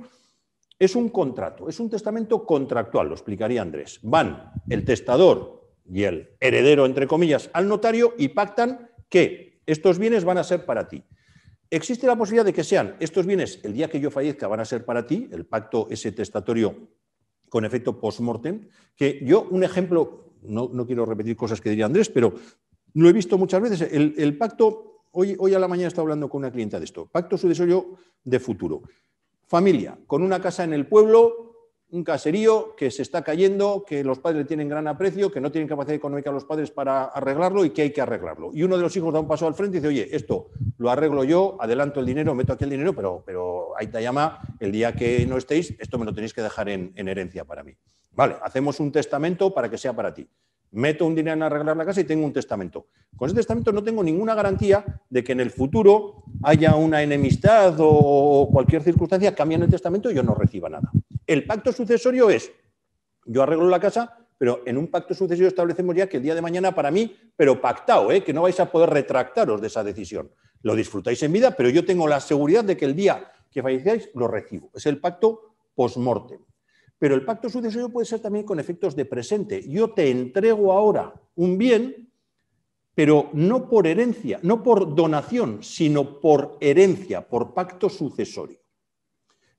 es un contrato, es un testamento contractual, lo explicaría Andrés. Van el testador y el heredero, entre comillas, al notario y pactan que estos bienes van a ser para ti. Existe la posibilidad de que sean estos bienes, el día que yo fallezca, van a ser para ti, el pacto ese testatorio con efecto post-mortem, que yo, un ejemplo, no quiero repetir cosas que diría Andrés, pero lo he visto muchas veces, el pacto, hoy a la mañana estaba hablando con una clienta de esto, pacto sucesorio de futuro. Familia, con una casa en el pueblo, un caserío que se está cayendo, que los padres tienen gran aprecio, que no tienen capacidad económica los padres para arreglarlo y que hay que arreglarlo. Y uno de los hijos da un paso al frente y dice, oye, esto lo arreglo yo, adelanto el dinero, meto aquí el dinero, pero ahí te llama, el día que no estéis, esto me lo tenéis que dejar en herencia para mí. Vale, hacemos un testamento para que sea para ti. Meto un dinero en arreglar la casa y tengo un testamento. Con ese testamento no tengo ninguna garantía de que en el futuro haya una enemistad o cualquier circunstancia, cambian el testamento y yo no reciba nada. El pacto sucesorio es, yo arreglo la casa, pero en un pacto sucesorio establecemos ya que el día de mañana para mí, pero pactado, que no vais a poder retractaros de esa decisión. Lo disfrutáis en vida, pero yo tengo la seguridad de que el día que fallecéis lo recibo. Es el pacto post-mortem. Pero el pacto sucesorio puede ser también con efectos de presente. Yo te entrego ahora un bien, pero no por herencia, no por donación, sino por herencia, por pacto sucesorio.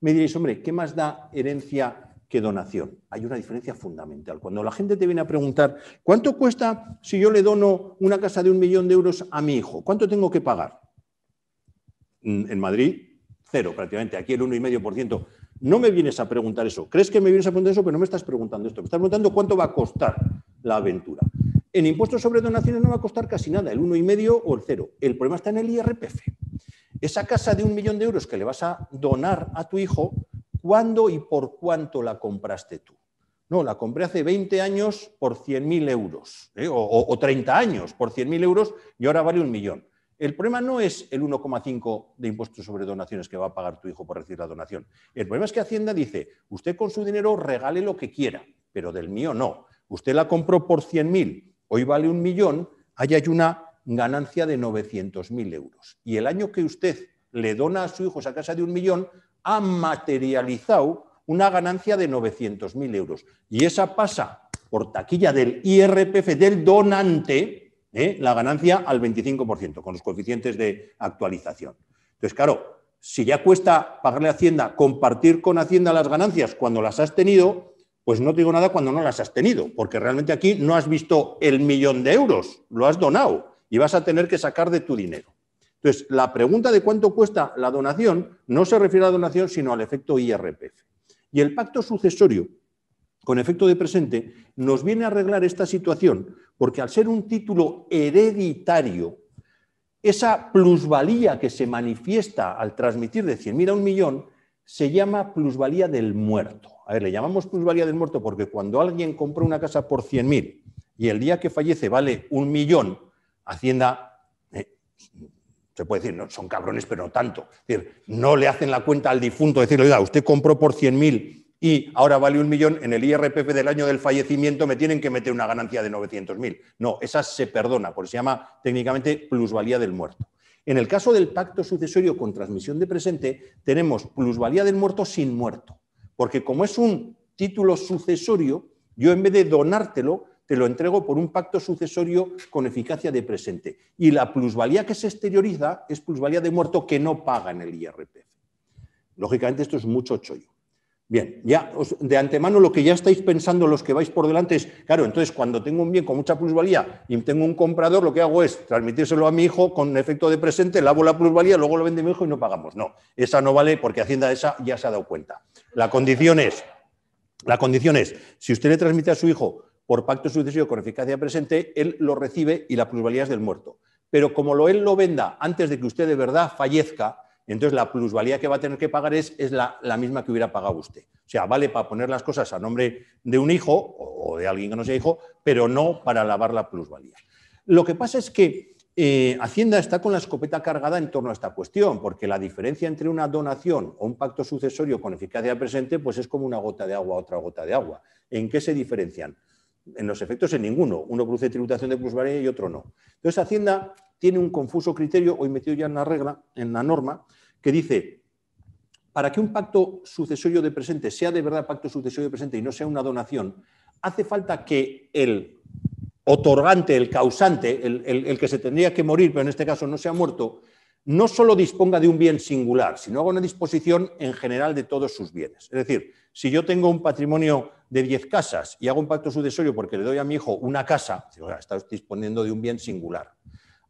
Me diréis, hombre, ¿qué más da herencia que donación? Hay una diferencia fundamental. Cuando la gente te viene a preguntar, ¿cuánto cuesta si yo le dono una casa de 1 millón de euros a mi hijo? ¿Cuánto tengo que pagar? En Madrid, 0 prácticamente, aquí el 1,5%. No me vienes a preguntar eso. ¿Crees que me vienes a preguntar eso? Pero no me estás preguntando esto. Me estás preguntando cuánto va a costar la aventura. En impuestos sobre donaciones no va a costar casi nada, el 1,5 o el 0. El problema está en el IRPF. Esa casa de 1 millón de euros que le vas a donar a tu hijo, ¿cuándo y por cuánto la compraste tú? No, la compré hace 20 años por 100.000 euros, o 30 años por 100.000 euros y ahora vale 1 millón. El problema no es el 1,5 de impuestos sobre donaciones que va a pagar tu hijo por recibir la donación. El problema es que Hacienda dice, usted con su dinero regale lo que quiera, pero del mío no. Usted la compró por 100.000, hoy vale 1 millón, ahí hay una ganancia de 900.000 euros. Y el año que usted le dona a su hijo esa casa de 1 millón, ha materializado una ganancia de 900.000 euros. Y esa pasa por taquilla del IRPF del donante, la ganancia al 25%, con los coeficientes de actualización. Entonces, claro, si ya cuesta pagarle a Hacienda, compartir con Hacienda las ganancias cuando las has tenido, pues no te digo nada cuando no las has tenido, porque realmente aquí no has visto el 1 millón de euros, lo has donado y vas a tener que sacar de tu dinero. Entonces, la pregunta de cuánto cuesta la donación no se refiere a la donación, sino al efecto IRPF. Y el pacto sucesorio, con efecto de presente, nos viene a arreglar esta situación, porque al ser un título hereditario, esa plusvalía que se manifiesta al transmitir de 100.000 a 1 millón se llama plusvalía del muerto. A ver, le llamamos plusvalía del muerto porque cuando alguien compra una casa por 100.000 y el día que fallece vale 1 millón, Hacienda, se puede decir, no, son cabrones, pero no tanto. Es decir, no le hacen la cuenta al difunto, decirle, oiga, usted compró por 100.000 y ahora vale 1 millón, en el IRPF del año del fallecimiento me tienen que meter una ganancia de 900.000. No, esa se perdona, porque se llama técnicamente plusvalía del muerto. En el caso del pacto sucesorio con transmisión de presente, tenemos plusvalía del muerto sin muerto, porque como es un título sucesorio, yo en vez de donártelo, te lo entrego por un pacto sucesorio con eficacia de presente. Y la plusvalía que se exterioriza es plusvalía de muerto que no paga en el IRPF. Lógicamente esto es mucho chollo. Bien, ya de antemano lo que ya estáis pensando los que vais por delante es, claro, entonces cuando tengo un bien con mucha plusvalía y tengo un comprador, lo que hago es transmitírselo a mi hijo con efecto de presente, lavo la plusvalía, luego lo vende mi hijo y no pagamos. No, esa no vale porque Hacienda esa ya se ha dado cuenta. La condición es, si usted le transmite a su hijo por pacto sucesorio con eficacia presente, él lo recibe y la plusvalía es del muerto. Pero como él lo venda antes de que usted de verdad fallezca, Entonces, la plusvalía que va a tener que pagar es la misma que hubiera pagado usted. O sea, vale para poner las cosas a nombre de un hijo o de alguien que no sea hijo, pero no para lavar la plusvalía. Lo que pasa es que Hacienda está con la escopeta cargada en torno a esta cuestión, porque la diferencia entre una donación o un pacto sucesorio con eficacia presente pues es como una gota de agua a otra gota de agua. ¿En qué se diferencian? En los efectos en ninguno. Uno produce tributación de plusvalía y otro no. Entonces Hacienda tiene un confuso criterio, hoy metido ya en la regla, en la norma, que dice, para que un pacto sucesorio de presente sea de verdad pacto sucesorio de presente y no sea una donación, hace falta que el otorgante, el causante, el que se tendría que morir, pero en este caso no se ha muerto, no solo disponga de un bien singular, sino haga una disposición en general de todos sus bienes. Es decir, si yo tengo un patrimonio de 10 casas y hago un pacto sucesorio porque le doy a mi hijo una casa, está disponiendo de un bien singular.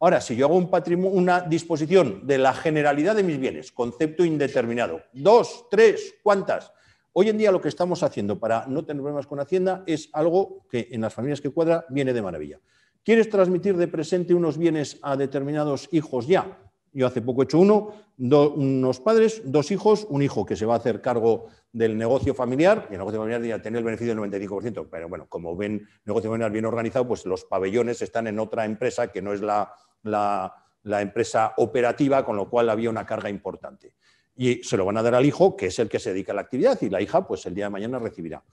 Ahora, si yo hago una disposición de la generalidad de mis bienes, concepto indeterminado, 2, 3, ¿cuántas? Hoy en día lo que estamos haciendo para no tener problemas con Hacienda es algo que en las familias que cuadra viene de maravilla. ¿Quieres transmitir de presente unos bienes a determinados hijos ya? Yo hace poco he hecho unos padres, 2 hijos, un hijo que se va a hacer cargo del negocio familiar, y el negocio familiar ya tiene el beneficio del 95%, pero bueno, como ven, negocio familiar bien organizado, pues los pabellones están en otra empresa que no es la empresa operativa, con lo cual había una carga importante. Y se lo van a dar al hijo, que es el que se dedica a la actividad, y la hija, pues el día de mañana recibirá.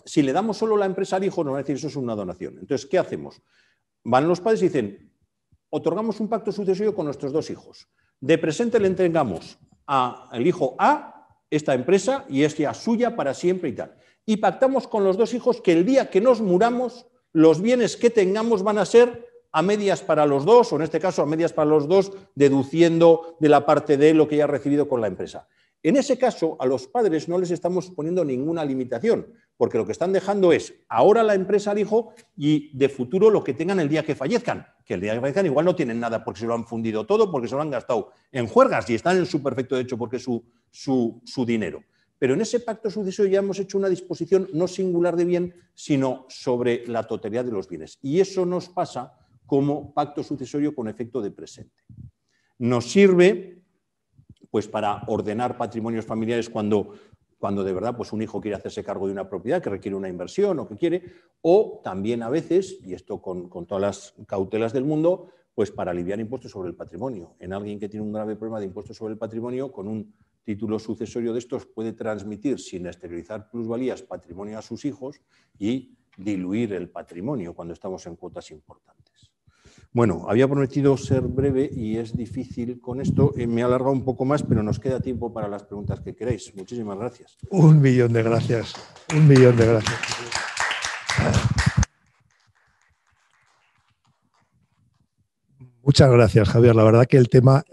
Si le damos solo la empresa al hijo, nos va a decir eso es una donación. Entonces, ¿qué hacemos? Van los padres y dicen, otorgamos un pacto sucesorio con nuestros 2 hijos. De presente le entregamos al hijo A esta empresa y es ya suya para siempre y tal. Y pactamos con los 2 hijos que el día que nos muramos, los bienes que tengamos van a ser a medias para los 2, o en este caso a medias para los 2, deduciendo de la parte de lo que ya ha recibido con la empresa. En ese caso, a los padres no les estamos poniendo ninguna limitación, porque lo que están dejando es ahora la empresa al hijo y de futuro lo que tengan el día que fallezcan. Que el día que fallezcan igual no tienen nada porque se lo han fundido todo, porque se lo han gastado en juergas y están en su perfecto derecho porque es su dinero. Pero en ese pacto sucesorio ya hemos hecho una disposición no singular de bien, sino sobre la totalidad de los bienes. Y eso nos pasa como pacto sucesorio con efecto de presente. Nos sirve pues, para ordenar patrimonios familiares cuando de verdad pues, un hijo quiere hacerse cargo de una propiedad que requiere una inversión o que quiere, o también a veces, y esto con todas las cautelas del mundo, pues para aliviar impuestos sobre el patrimonio. En alguien que tiene un grave problema de impuestos sobre el patrimonio, con un título sucesorio de estos puede transmitir sin exteriorizar plusvalías patrimonio a sus hijos y diluir el patrimonio cuando estamos en cuotas importantes. Bueno, había prometido ser breve y es difícil con esto. Me he alargado un poco más, pero nos queda tiempo para las preguntas que queráis. Muchísimas gracias. 1.000.000 de gracias. 1.000.000 de gracias. Muchas gracias, Javier. La verdad que el tema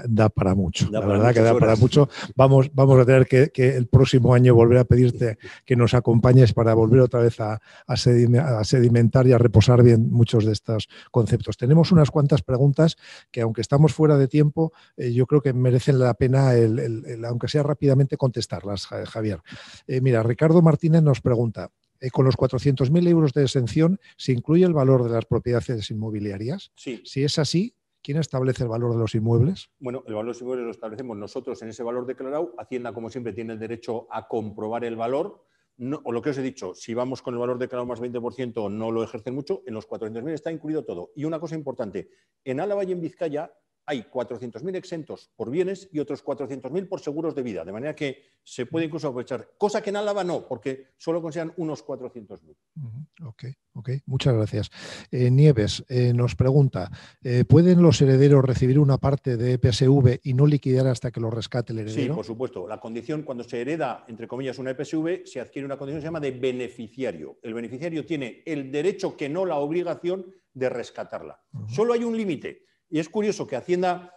da para mucho. La verdad que da para mucho. Vamos a tener que el próximo año volver a pedirte que nos acompañes para volver otra vez a sedimentar y a reposar bien muchos de estos conceptos. Tenemos unas cuantas preguntas que, aunque estamos fuera de tiempo, yo creo que merecen la pena, aunque sea rápidamente, contestarlas, Javier. Mira, Ricardo Martínez nos pregunta, ¿con los 400.000 euros de exención se incluye el valor de las propiedades inmobiliarias? Sí. Si es así, ¿quién establece el valor de los inmuebles? Bueno, el valor de los inmuebles lo establecemos nosotros en ese valor declarado. Hacienda, como siempre, tiene el derecho a comprobar el valor. No, o lo que os he dicho, si vamos con el valor declarado más 20%, no lo ejercen mucho. En los 400.000 está incluido todo. Y una cosa importante, en Álava y en Vizcaya hay 400.000 exentos por bienes y otros 400.000 por seguros de vida, de manera que se puede incluso aprovechar, cosa que en Álava no, porque solo consideran unos 400.000. Ok, muchas gracias. Nieves nos pregunta, ¿pueden los herederos recibir una parte de EPSV y no liquidar hasta que lo rescate el heredero? Sí, por supuesto. La condición, cuando se hereda, entre comillas, una EPSV, se adquiere una condición que se llama de beneficiario. El beneficiario tiene el derecho, que no la obligación, de rescatarla. Solo hay un límite. Y es curioso que Hacienda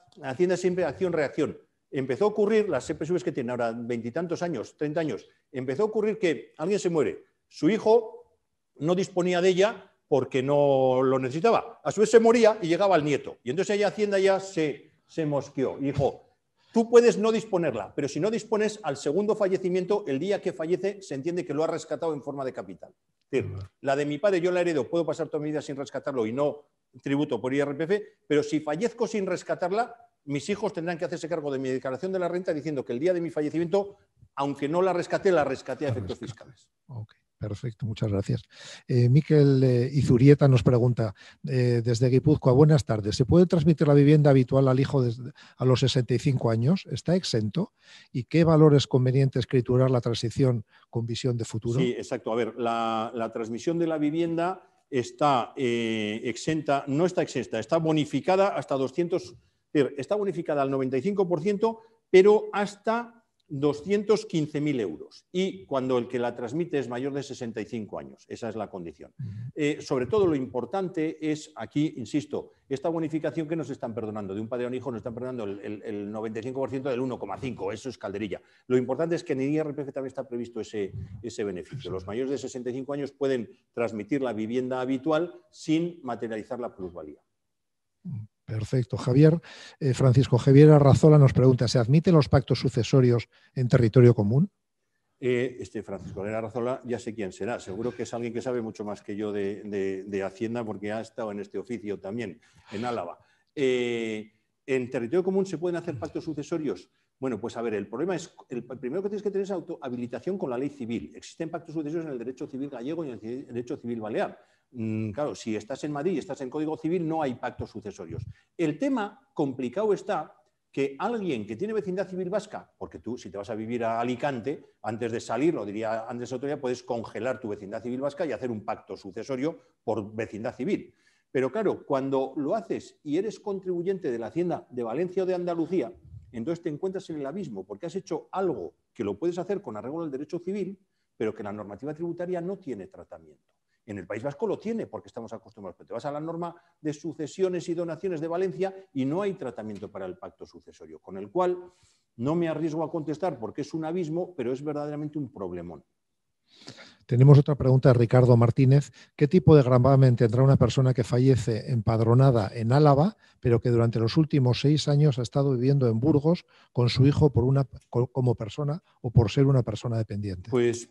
siempre acción-reacción. Empezó a ocurrir, las EPSVs que tienen ahora 20 y tantos años, 30 años, empezó a ocurrir que alguien se muere, su hijo no disponía de ella porque no lo necesitaba. A su vez se moría y llegaba el nieto. Y entonces ahí Hacienda ya se mosqueó y dijo, tú puedes no disponerla, pero si no dispones, al segundo fallecimiento, el día que fallece, se entiende que lo ha rescatado en forma de capital. Es decir, la de mi padre yo la heredo, puedo pasar toda mi vida sin rescatarlo y no tributo por IRPF, pero si fallezco sin rescatarla, mis hijos tendrán que hacerse cargo de mi declaración de la renta diciendo que el día de mi fallecimiento, aunque no la rescaté a efectos fiscales. Okay. Perfecto, muchas gracias. Miquel Izurieta nos pregunta desde Guipúzcoa, buenas tardes. ¿Se puede transmitir la vivienda habitual al hijo a los 65 años? ¿Está exento? ¿Y qué valor es conveniente escriturar la transición con visión de futuro? Sí, exacto. A ver, la transmisión de la vivienda está exenta, no está exenta, está bonificada hasta 200, está bonificada al 95%, pero hasta 215.000 euros. Y cuando el que la transmite es mayor de 65 años. Esa es la condición. Sobre todo lo importante es, aquí, insisto, esta bonificación que nos están perdonando, de un padre a un hijo nos están perdonando el 95% del 1,5, eso es calderilla. Lo importante es que en el IRPF también está previsto ese beneficio. Los mayores de 65 años pueden transmitir la vivienda habitual sin materializar la plusvalía. Perfecto. Francisco Javier Arrazola nos pregunta, ¿se admiten los pactos sucesorios en territorio común? Francisco Javier Arrazola, ya sé quién será. Seguro que es alguien que sabe mucho más que yo de Hacienda porque ha estado en este oficio también, en Álava. ¿En territorio común se pueden hacer pactos sucesorios? Bueno, pues a ver, el problema es, el primero que tienes que tener es autohabilitación con la ley civil. Existen pactos sucesorios en el derecho civil gallego y en el derecho civil balear. Claro, si estás en Madrid y estás en Código Civil, no hay pactos sucesorios. El tema complicado está que alguien que tiene vecindad civil vasca, porque tú, si te vas a vivir a Alicante, antes de salir, lo diría Andrés Autoridad, puedes congelar tu vecindad civil vasca y hacer un pacto sucesorio por vecindad civil. Pero claro, cuando lo haces y eres contribuyente de la Hacienda de Valencia o de Andalucía, entonces te encuentras en el abismo, porque has hecho algo que lo puedes hacer con arreglo del derecho civil, pero que la normativa tributaria no tiene tratamiento. En el País Vasco lo tiene porque estamos acostumbrados, pero te vas a la norma de sucesiones y donaciones de Valencia y no hay tratamiento para el pacto sucesorio, con el cual no me arriesgo a contestar porque es un abismo, pero es verdaderamente un problemón. Tenemos otra pregunta de Ricardo Martínez. ¿Qué tipo de gravamen tendrá una persona que fallece empadronada en Álava, pero que durante los últimos 6 años ha estado viviendo en Burgos con su hijo como persona o por ser una persona dependiente? Pues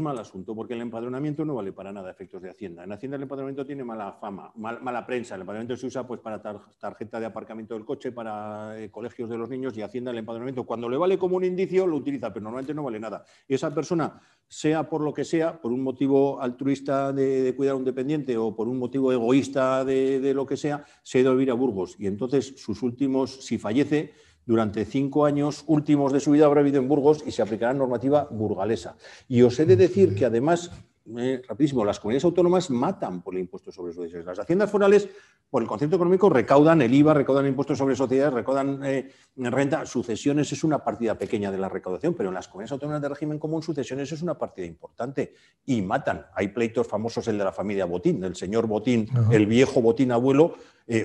mal asunto, porque el empadronamiento no vale para nada a efectos de Hacienda. En Hacienda el empadronamiento tiene mala fama, mala prensa. El empadronamiento se usa pues, para tarjeta de aparcamiento del coche, para colegios de los niños, y Hacienda el empadronamiento, cuando le vale como un indicio, lo utiliza, pero normalmente no vale nada. Y esa persona, sea por lo que sea, por un motivo altruista de cuidar a un dependiente o por un motivo egoísta de lo que sea, se ha ido a vivir a Burgos. Y entonces sus últimos, si fallece, durante 5 años últimos de su vida habrá vivido en Burgos y se aplicará normativa burgalesa. Y os he de decir que además, rapidísimo, las comunidades autónomas matan por el impuesto sobre sucesiones. Las haciendas forales, por el concepto económico, recaudan el IVA, recaudan el impuesto sobre sociedades, recaudan renta. Sucesiones es una partida pequeña de la recaudación, pero en las comunidades autónomas de régimen común, sucesiones es una partida importante y matan. Hay pleitos famosos, el de la familia Botín, del señor Botín, el viejo Botín abuelo.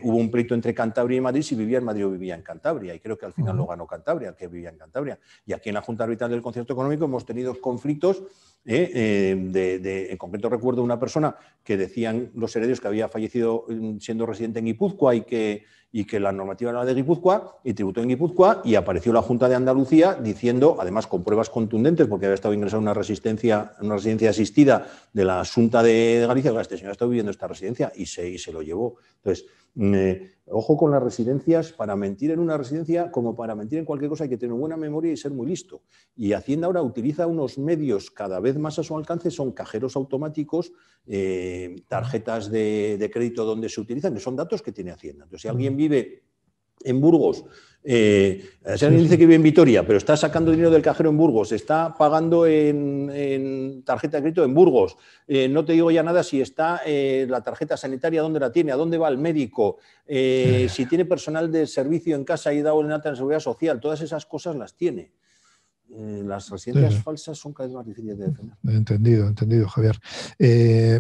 Hubo un pleito entre Cantabria y Madrid, si vivía en Madrid o vivía en Cantabria, y creo que al final lo ganó Cantabria, que vivía en Cantabria. Y aquí en la Junta Arbitral del Concierto Económico hemos tenido conflictos. En concreto recuerdo una persona que decían los herederos que había fallecido siendo residente en Guipúzcoa y que la normativa era la de Guipúzcoa, y tributó en Guipúzcoa, y apareció la Junta de Andalucía diciendo, además con pruebas contundentes, porque había estado ingresado en una residencia asistida de la Xunta de Galicia, que este señor ha estado viviendo esta residencia y se lo llevó. Entonces, ojo con las residencias. Para mentir en una residencia, como para mentir en cualquier cosa, hay que tener buena memoria y ser muy listo. Y Hacienda ahora utiliza unos medios cada vez más a su alcance, son cajeros automáticos, tarjetas de crédito donde se utilizan, que son datos que tiene Hacienda. Entonces, si alguien vive en Burgos, si alguien dice que vive en Vitoria, pero está sacando dinero del cajero en Burgos, está pagando en tarjeta de crédito en Burgos, no te digo ya nada si está la tarjeta sanitaria, dónde la tiene, a dónde va el médico, si tiene personal de servicio en casa y dado en alta en seguridad social, todas esas cosas las tiene. Las residencias falsas son cada vez más difíciles de defender. Entendido, Javier.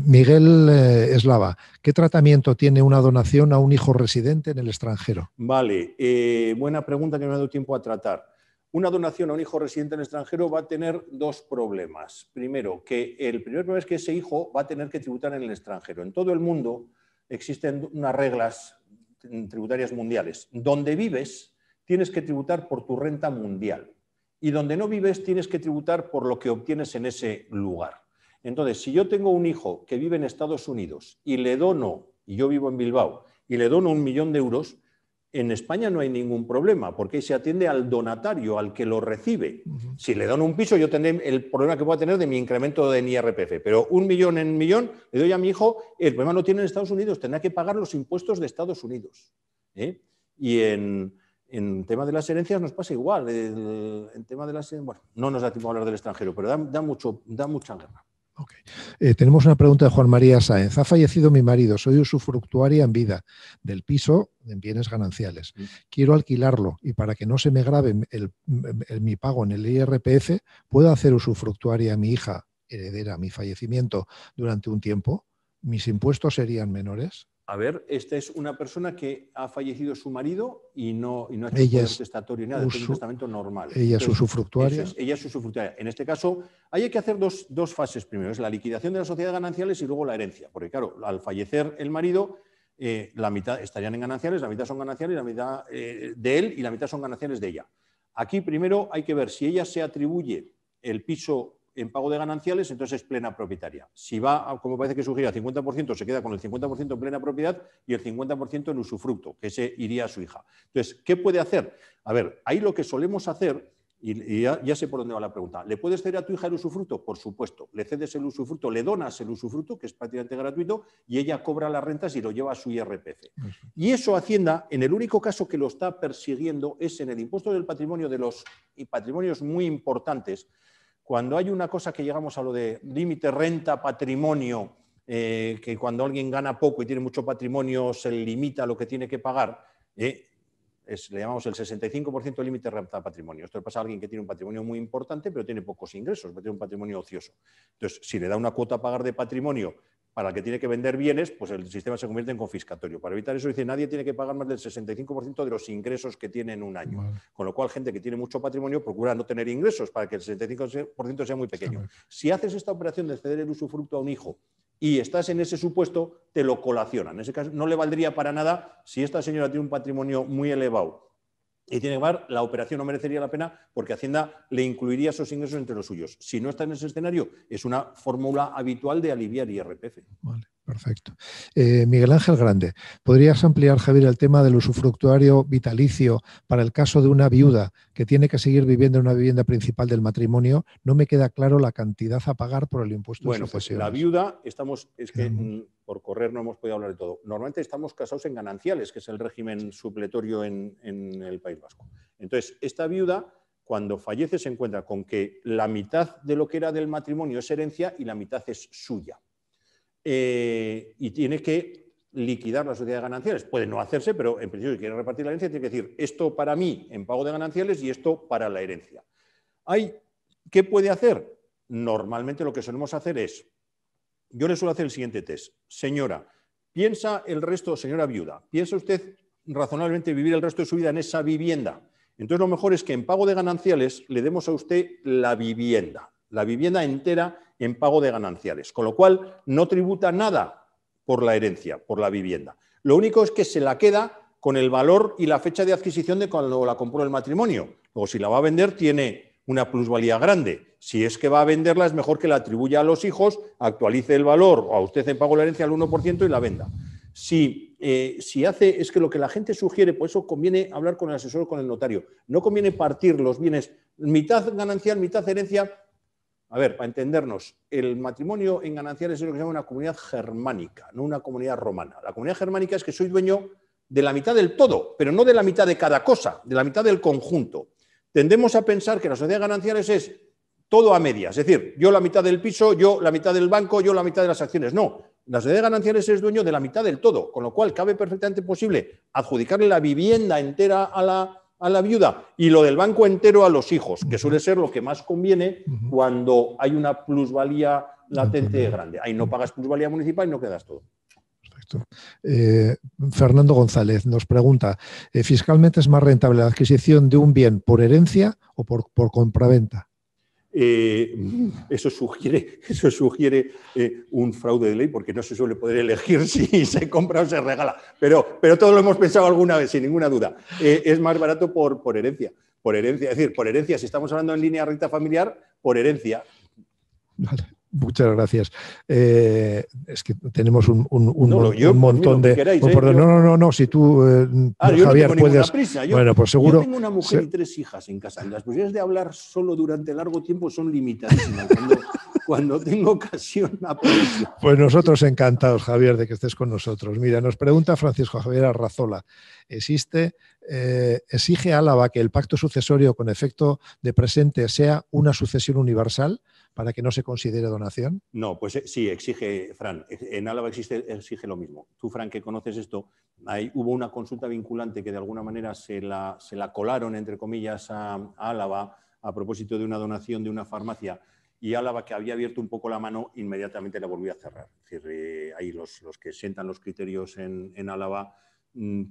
Miguel Eslava, ¿qué tratamiento tiene una donación a un hijo residente en el extranjero? Vale, buena pregunta que no me ha dado tiempo a tratar. Una donación a un hijo residente en el extranjero va a tener 2 problemas. Primero, que el primer problema es que ese hijo va a tener que tributar en el extranjero. En todo el mundo existen unas reglas tributarias mundiales. Donde vives, tienes que tributar por tu renta mundial. Y donde no vives, tienes que tributar por lo que obtienes en ese lugar. Entonces, si yo tengo un hijo que vive en Estados Unidos y le dono, y yo vivo en Bilbao, y le dono 1 millón de euros, En España no hay ningún problema, porque ahí se atiende al donatario, al que lo recibe. Si le dan un piso, yo tendré el problema que pueda tener de mi incremento de IRPF, pero 1 millón en millón le doy a mi hijo, el problema no tiene en Estados Unidos, tendrá que pagar los impuestos de Estados Unidos. Y en tema de las herencias nos pasa igual. En tema de las, bueno, no nos da tiempo a hablar del extranjero, pero da mucha guerra. Okay. Tenemos una pregunta de Juan María Sáenz. Ha fallecido mi marido, soy usufructuaria en vida del piso en bienes gananciales. Quiero alquilarlo y para que no se me grave mi pago en el IRPF, ¿puedo hacer usufructuaria a mi hija heredera a mi fallecimiento durante un tiempo? ¿Mis impuestos serían menores? A ver, esta es una persona que ha fallecido su marido y no ha hecho un poder testatorio ni nada, es un testamento normal. Ella es usufructuaria. Ella es usufructuaria. En este caso, hay que hacer dos fases primero. Es la liquidación de la sociedad de gananciales y luego la herencia. Porque claro, al fallecer el marido, la mitad estarían en gananciales, la mitad son gananciales, la mitad de él y la mitad son gananciales de ella. Aquí primero hay que ver si ella se atribuye el piso en pago de gananciales, entonces es plena propietaria. Si va, como parece que sugiere, al 50%, se queda con el 50% en plena propiedad y el 50% en usufructo, que ese iría a su hija. Entonces, ¿qué puede hacer? A ver, ahí lo que solemos hacer, y ya sé por dónde va la pregunta, ¿le puedes ceder a tu hija el usufructo? Por supuesto. Le cedes el usufructo, le donas el usufructo, que es prácticamente gratuito, y ella cobra las rentas y lo lleva a su IRPF. Y eso Hacienda, en el único caso que lo está persiguiendo, es en el impuesto del patrimonio de los patrimonios muy importantes. Cuando hay una cosa que llegamos a lo de límite renta patrimonio, que cuando alguien gana poco y tiene mucho patrimonio se limita a lo que tiene que pagar, le llamamos el 65% de límite renta patrimonio. Esto le pasa a alguien que tiene un patrimonio muy importante pero tiene pocos ingresos, tiene un patrimonio ocioso. Entonces, si le da una cuota a pagar de patrimonio para el que tiene que vender bienes, pues el sistema se convierte en confiscatorio. Para evitar eso, dice, nadie tiene que pagar más del 65% de los ingresos que tiene en un año. Vale. Con lo cual, gente que tiene mucho patrimonio procura no tener ingresos para que el 65% sea muy pequeño. Si haces esta operación de ceder el usufructo a un hijo y estás en ese supuesto, te lo colacionan. En ese caso, no le valdría para nada si esta señora tiene un patrimonio muy elevado y tiene que pagar, la operación no merecería la pena porque Hacienda le incluiría esos ingresos entre los suyos. Si no está en ese escenario, es una fórmula habitual de aliviar IRPF. Vale, perfecto. Miguel Ángel Grande, ¿podrías ampliar, Javier, el tema del usufructuario vitalicio para el caso de una viuda que tiene que seguir viviendo en una vivienda principal del matrimonio? No me queda claro la cantidad a pagar por el impuesto de sucesiones. Pues la viuda, es que por correr no hemos podido hablar de todo. Normalmente estamos casados en gananciales, que es el régimen supletorio en el País Vasco. Entonces, esta viuda, cuando fallece, se encuentra con que la mitad de lo que era del matrimonio es herencia y la mitad es suya. Y tiene que liquidar la sociedad de gananciales. Puede no hacerse, pero en principio, si quiere repartir la herencia, tiene que decir esto para mí en pago de gananciales y esto para la herencia. ¿Qué puede hacer? Normalmente lo que solemos hacer es, yo le suelo hacer el siguiente test. Señora, piensa el resto, señora viuda, ¿piensa usted razonablemente vivir el resto de su vida en esa vivienda? Entonces lo mejor es que en pago de gananciales le demos a usted la vivienda entera en pago de gananciales, con lo cual no tributa nada por la herencia, por la vivienda. Lo único es que se la queda con el valor y la fecha de adquisición de cuando la compró el matrimonio. Luego, si la va a vender, tiene una plusvalía grande. Si es que va a venderla, es mejor que la atribuya a los hijos, actualice el valor o a usted en pago de la herencia al 1% y la venda. Si hace, es que lo que la gente sugiere, por eso conviene hablar con el asesor o con el notario. No conviene partir los bienes, mitad ganancial, mitad herencia. A ver, para entendernos, el matrimonio en gananciales es lo que se llama una comunidad germánica, no una comunidad romana. La comunidad germánica es que soy dueño de la mitad del todo, pero no de la mitad de cada cosa, de la mitad del conjunto. Tendemos a pensar que la sociedad de gananciales es todo a medias, es decir, yo la mitad del piso, yo la mitad del banco, yo la mitad de las acciones. No, la sociedad de gananciales es dueño de la mitad del todo, con lo cual cabe perfectamente posible adjudicarle la vivienda entera a la viuda y lo del banco entero a los hijos, que suele ser lo que más conviene cuando hay una plusvalía latente grande. Ahí no pagas plusvalía municipal y no quedas todo. Perfecto. Fernando González nos pregunta, ¿fiscalmente es más rentable la adquisición de un bien por herencia o por compraventa? Eso sugiere un fraude de ley porque no se suele poder elegir si se compra o se regala. Pero todo lo hemos pensado alguna vez, sin ninguna duda. Es más barato por herencia. Por herencia, es decir, por herencia, si estamos hablando en línea recta familiar, por herencia. Vale, Muchas gracias. Es que tenemos un montón de... Queráis, no, si tú, yo Javier, no tengo puedes... prisa. Bueno, pues seguro... Yo tengo una mujer y 3 hijas en casa. Las posibilidades de hablar solo durante largo tiempo son limitadísimas. Cuando tengo ocasión, aprovecho. Pues nosotros encantados, Javier, de que estés con nosotros. Mira, nos pregunta Francisco Javier Arrazola. ¿Exige Álava que el pacto sucesorio con efecto de presente sea una sucesión universal para que no se considere donación? No, pues sí, exige, Fran. En Álava exige lo mismo. Tú, Fran, que conoces esto, hubo una consulta vinculante que de alguna manera se la colaron, entre comillas, a Álava a propósito de una donación de una farmacia, y Álava, que había abierto un poco la mano, inmediatamente la volvió a cerrar. Es decir, ahí los que sientan los criterios en Álava,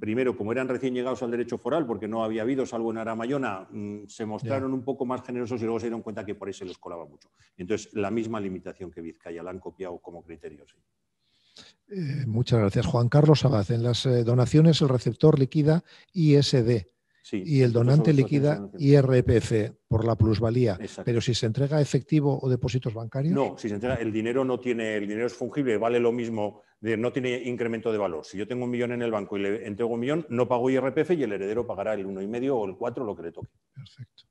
primero, como eran recién llegados al derecho foral, porque no había habido, salvo en Aramayona, se mostraron un poco más generosos y luego se dieron cuenta que por ahí se les colaba mucho. Entonces, la misma limitación que Vizcaya, la han copiado como criterio. Sí. Muchas gracias. Juan Carlos Abad, en las donaciones el receptor liquida ISD. Sí, y el donante liquida IRPF por la plusvalía. Exacto. Pero si se entrega efectivo o depósitos bancarios. No, si se entrega, el dinero es fungible, vale lo mismo, no tiene incremento de valor. Si yo tengo 1 millón en el banco y le entrego 1 millón, no pago IRPF y el heredero pagará el 1,5 o el 4, lo que le toque. Perfecto.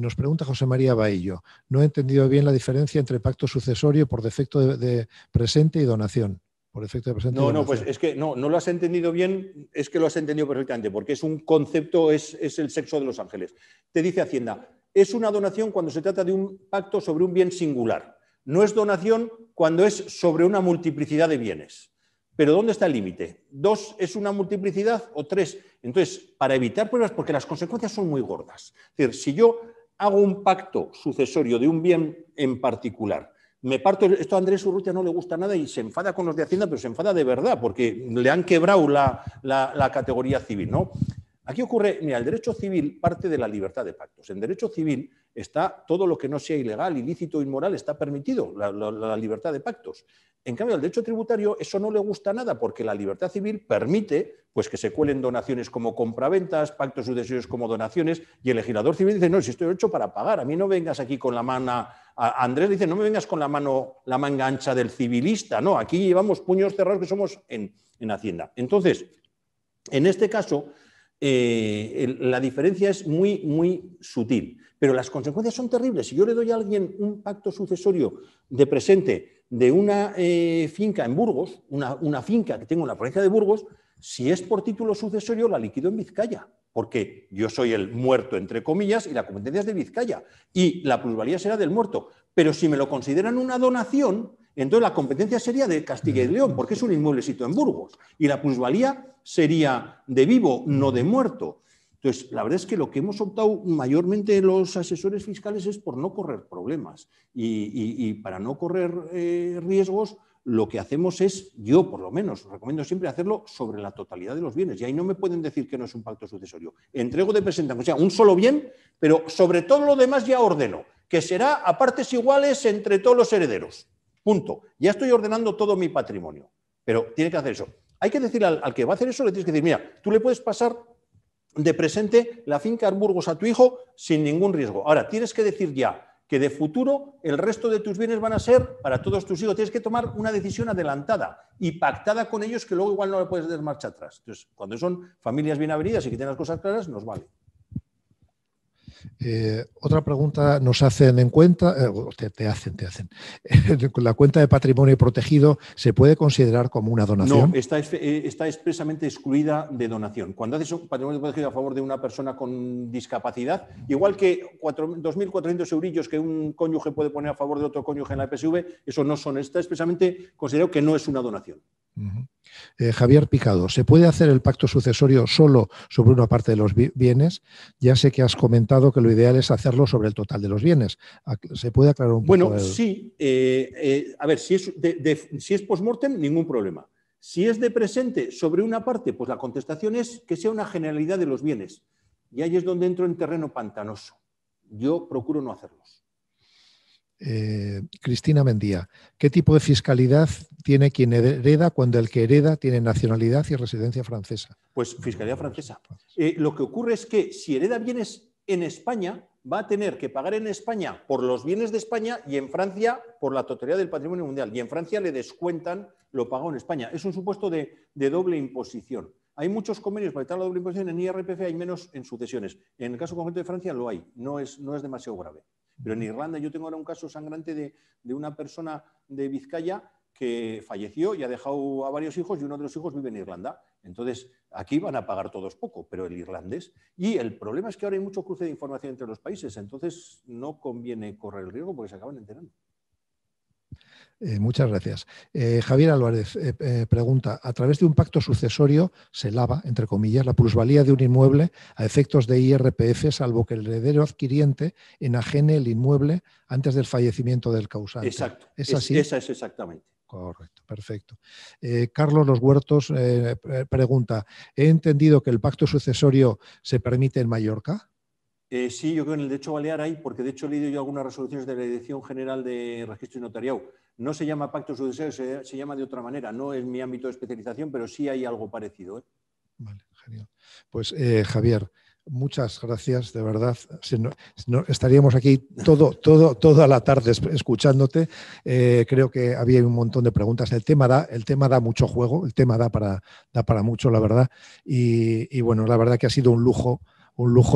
Nos pregunta José María Baillo. No he entendido bien la diferencia entre pacto sucesorio por defecto de presente y donación. Por efecto de presente. No, pues es que no lo has entendido bien, es que lo has entendido perfectamente, porque es un concepto, es el sexo de los ángeles. Te dice Hacienda, es una donación cuando se trata de un pacto sobre un bien singular. No es donación cuando es sobre una multiplicidad de bienes. Pero ¿dónde está el límite? ¿2 es una multiplicidad o 3? Entonces, para evitar pruebas, porque las consecuencias son muy gordas. Es decir, si yo hago un pacto sucesorio de un bien en particular, me parto, esto a Andrés Urrutia no le gusta nada y se enfada con los de Hacienda, pero se enfada de verdad porque le han quebrado la categoría civil, ¿no? Aquí ocurre, mira, el derecho civil parte de la libertad de pactos. En derecho civil está todo lo que no sea ilegal, ilícito, inmoral, está permitido, la libertad de pactos. En cambio, al derecho tributario eso no le gusta nada porque la libertad civil permite pues, que se cuelen donaciones como compraventas, pactos sucesorios como donaciones, y el legislador civil dice, no, si estoy hecho para pagar, a mí no vengas aquí con la mano... Andrés dice, no me vengas con la manga ancha del civilista, no, aquí llevamos puños cerrados que somos en Hacienda. Entonces, en este caso, la diferencia es muy, muy sutil, pero las consecuencias son terribles. Si yo le doy a alguien un pacto sucesorio de presente de una finca en Burgos, una finca que tengo en la provincia de Burgos, si es por título sucesorio la liquido en Vizcaya, porque yo soy el muerto, entre comillas, y la competencia es de Vizcaya, y la plusvalía será del muerto. Pero si me lo consideran una donación, entonces la competencia sería de Castilla y León, porque es un inmueble situado en Burgos, y la plusvalía sería de vivo, no de muerto. Entonces, la verdad es que lo que hemos optado mayormente los asesores fiscales es por no correr problemas. Y para no correr riesgos, lo que hacemos es, yo por lo menos, recomiendo siempre hacerlo sobre la totalidad de los bienes. Y ahí no me pueden decir que no es un pacto sucesorio. Entrego de presente, o sea, un solo bien, pero sobre todo lo demás ya ordeno, que será a partes iguales entre todos los herederos. Punto. Ya estoy ordenando todo mi patrimonio. Pero tiene que hacer eso. Hay que decir al que va a hacer eso, le tienes que decir, mira, tú le puedes pasar de presente la finca en Burgos a tu hijo sin ningún riesgo. Ahora, tienes que decir ya que de futuro el resto de tus bienes van a ser para todos tus hijos. Tienes que tomar una decisión adelantada y pactada con ellos que luego igual no le puedes dar marcha atrás. Entonces, cuando son familias bien avenidas y que tienen las cosas claras, nos vale. Otra pregunta nos hacen en cuenta, te hacen. ¿La cuenta de patrimonio protegido se puede considerar como una donación? No, está expresamente excluida de donación. Cuando haces un patrimonio protegido a favor de una persona con discapacidad, igual que 2.400 eurillos que un cónyuge puede poner a favor de otro cónyuge en la EPSV, eso no son, está expresamente considerado que no es una donación. Javier Picado, ¿se puede hacer el pacto sucesorio solo sobre una parte de los bienes? Ya sé que has comentado que lo ideal es hacerlo sobre el total de los bienes. ¿Se puede aclarar un poco? Bueno, sí. A ver, si es post-mortem, ningún problema. Si es de presente sobre una parte, pues la contestación es que sea una generalidad de los bienes. Y ahí es donde entro en terreno pantanoso. Yo procuro no hacerlos. Cristina Mendía, ¿qué tipo de fiscalidad tiene quien hereda cuando el que hereda tiene nacionalidad y residencia francesa? Pues fiscalidad francesa. Lo que ocurre es que si hereda bienes en España, va a tener que pagar en España por los bienes de España y en Francia por la totalidad del patrimonio mundial. Y en Francia le descuentan lo pagado en España. Es un supuesto de doble imposición. Hay muchos convenios para evitar la doble imposición. En IRPF hay menos en sucesiones. En el caso concreto de Francia lo hay. No es demasiado grave. Pero en Irlanda yo tengo ahora un caso sangrante de una persona de Vizcaya que falleció y ha dejado a varios hijos y uno de los hijos vive en Irlanda. Entonces, aquí van a pagar todos poco, pero el irlandés. Y el problema es que ahora hay mucho cruce de información entre los países, entonces no conviene correr el riesgo porque se acaban enterando. Muchas gracias. Javier Álvarez pregunta, a través de un pacto sucesorio se lava, entre comillas, la plusvalía de un inmueble a efectos de IRPF, salvo que el heredero adquiriente enajene el inmueble antes del fallecimiento del causante. Exacto. ¿Es así? Esa es exactamente. Correcto, perfecto. Carlos Los Huertos pregunta, he entendido que el pacto sucesorio se permite en Mallorca. Sí, yo creo que en el derecho balear hay, porque de hecho he leído yo algunas resoluciones de la Dirección General de Registro y Notariado. No se llama pacto sucesorio, se llama de otra manera. No es mi ámbito de especialización, pero sí hay algo parecido. Vale, genial. Pues Javier, muchas gracias, de verdad. Estaríamos aquí toda la tarde escuchándote. Creo que había un montón de preguntas. El tema da mucho juego, el tema da para mucho, la verdad. Y bueno, la verdad que ha sido un lujo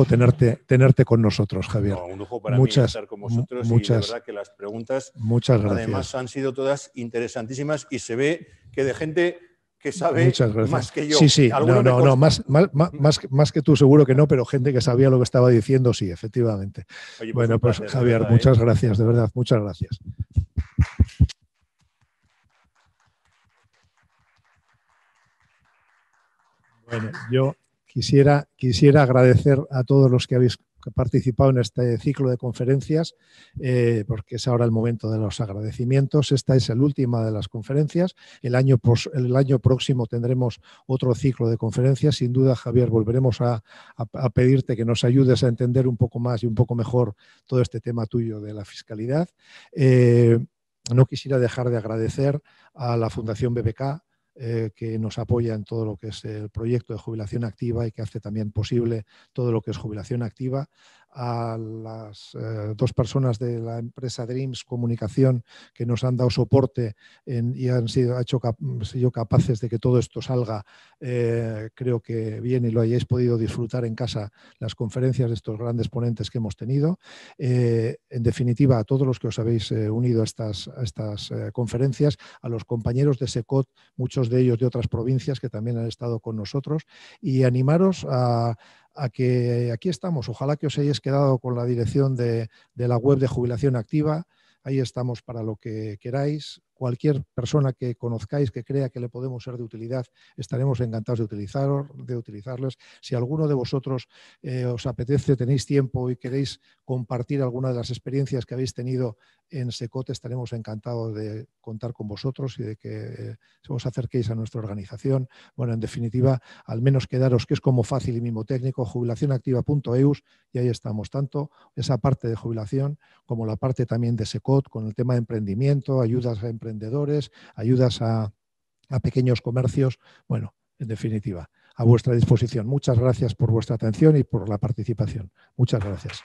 tenerte con nosotros, Javier. No, un lujo para mí estar con vosotros y de verdad que las preguntas además han sido todas interesantísimas y se ve que de gente que sabe más que yo. Sí, no, más que tú seguro que no, pero gente que sabía lo que estaba diciendo, sí, efectivamente. Oye, bueno, pues Javier, verdad, muchas gracias, de verdad, muchas gracias. Bueno, yo quisiera agradecer a todos los que habéis participado en este ciclo de conferencias, porque es ahora el momento de los agradecimientos. Esta es la última de las conferencias. El año próximo tendremos otro ciclo de conferencias. Sin duda, Javier, volveremos a pedirte que nos ayudes a entender un poco más y un poco mejor todo este tema tuyo de la fiscalidad. No quisiera dejar de agradecer a la Fundación BBK, que nos apoya en todo lo que es el proyecto de jubilación activa y que hace también posible todo lo que es jubilación activa, a las dos personas de la empresa Dreams Comunicación que nos han dado soporte y han sido capaces de que todo esto salga, creo que bien y lo hayáis podido disfrutar en casa las conferencias de estos grandes ponentes que hemos tenido. En definitiva, a todos los que os habéis unido a estas conferencias, a los compañeros de SECOT, muchos de ellos de otras provincias que también han estado con nosotros, y animaros a que aquí estamos. Ojalá que os hayáis quedado con la dirección de la web de Jubilación Activa. Ahí estamos para lo que queráis. Cualquier persona que conozcáis que crea que le podemos ser de utilidad, estaremos encantados de utilizarles. Si alguno de vosotros os apetece, tenéis tiempo y queréis compartir alguna de las experiencias que habéis tenido en SECOT, estaremos encantados de contar con vosotros y de que os acerquéis a nuestra organización. Bueno, en definitiva, al menos quedaros, que es como fácil y mimotécnico, jubilacionactiva.eus, y ahí estamos, tanto esa parte de jubilación como la parte también de SECOT, con el tema de emprendimiento, ayudas a emprendedores, ayudas a pequeños comercios. Bueno, en definitiva, a vuestra disposición. Muchas gracias por vuestra atención y por la participación. Muchas gracias.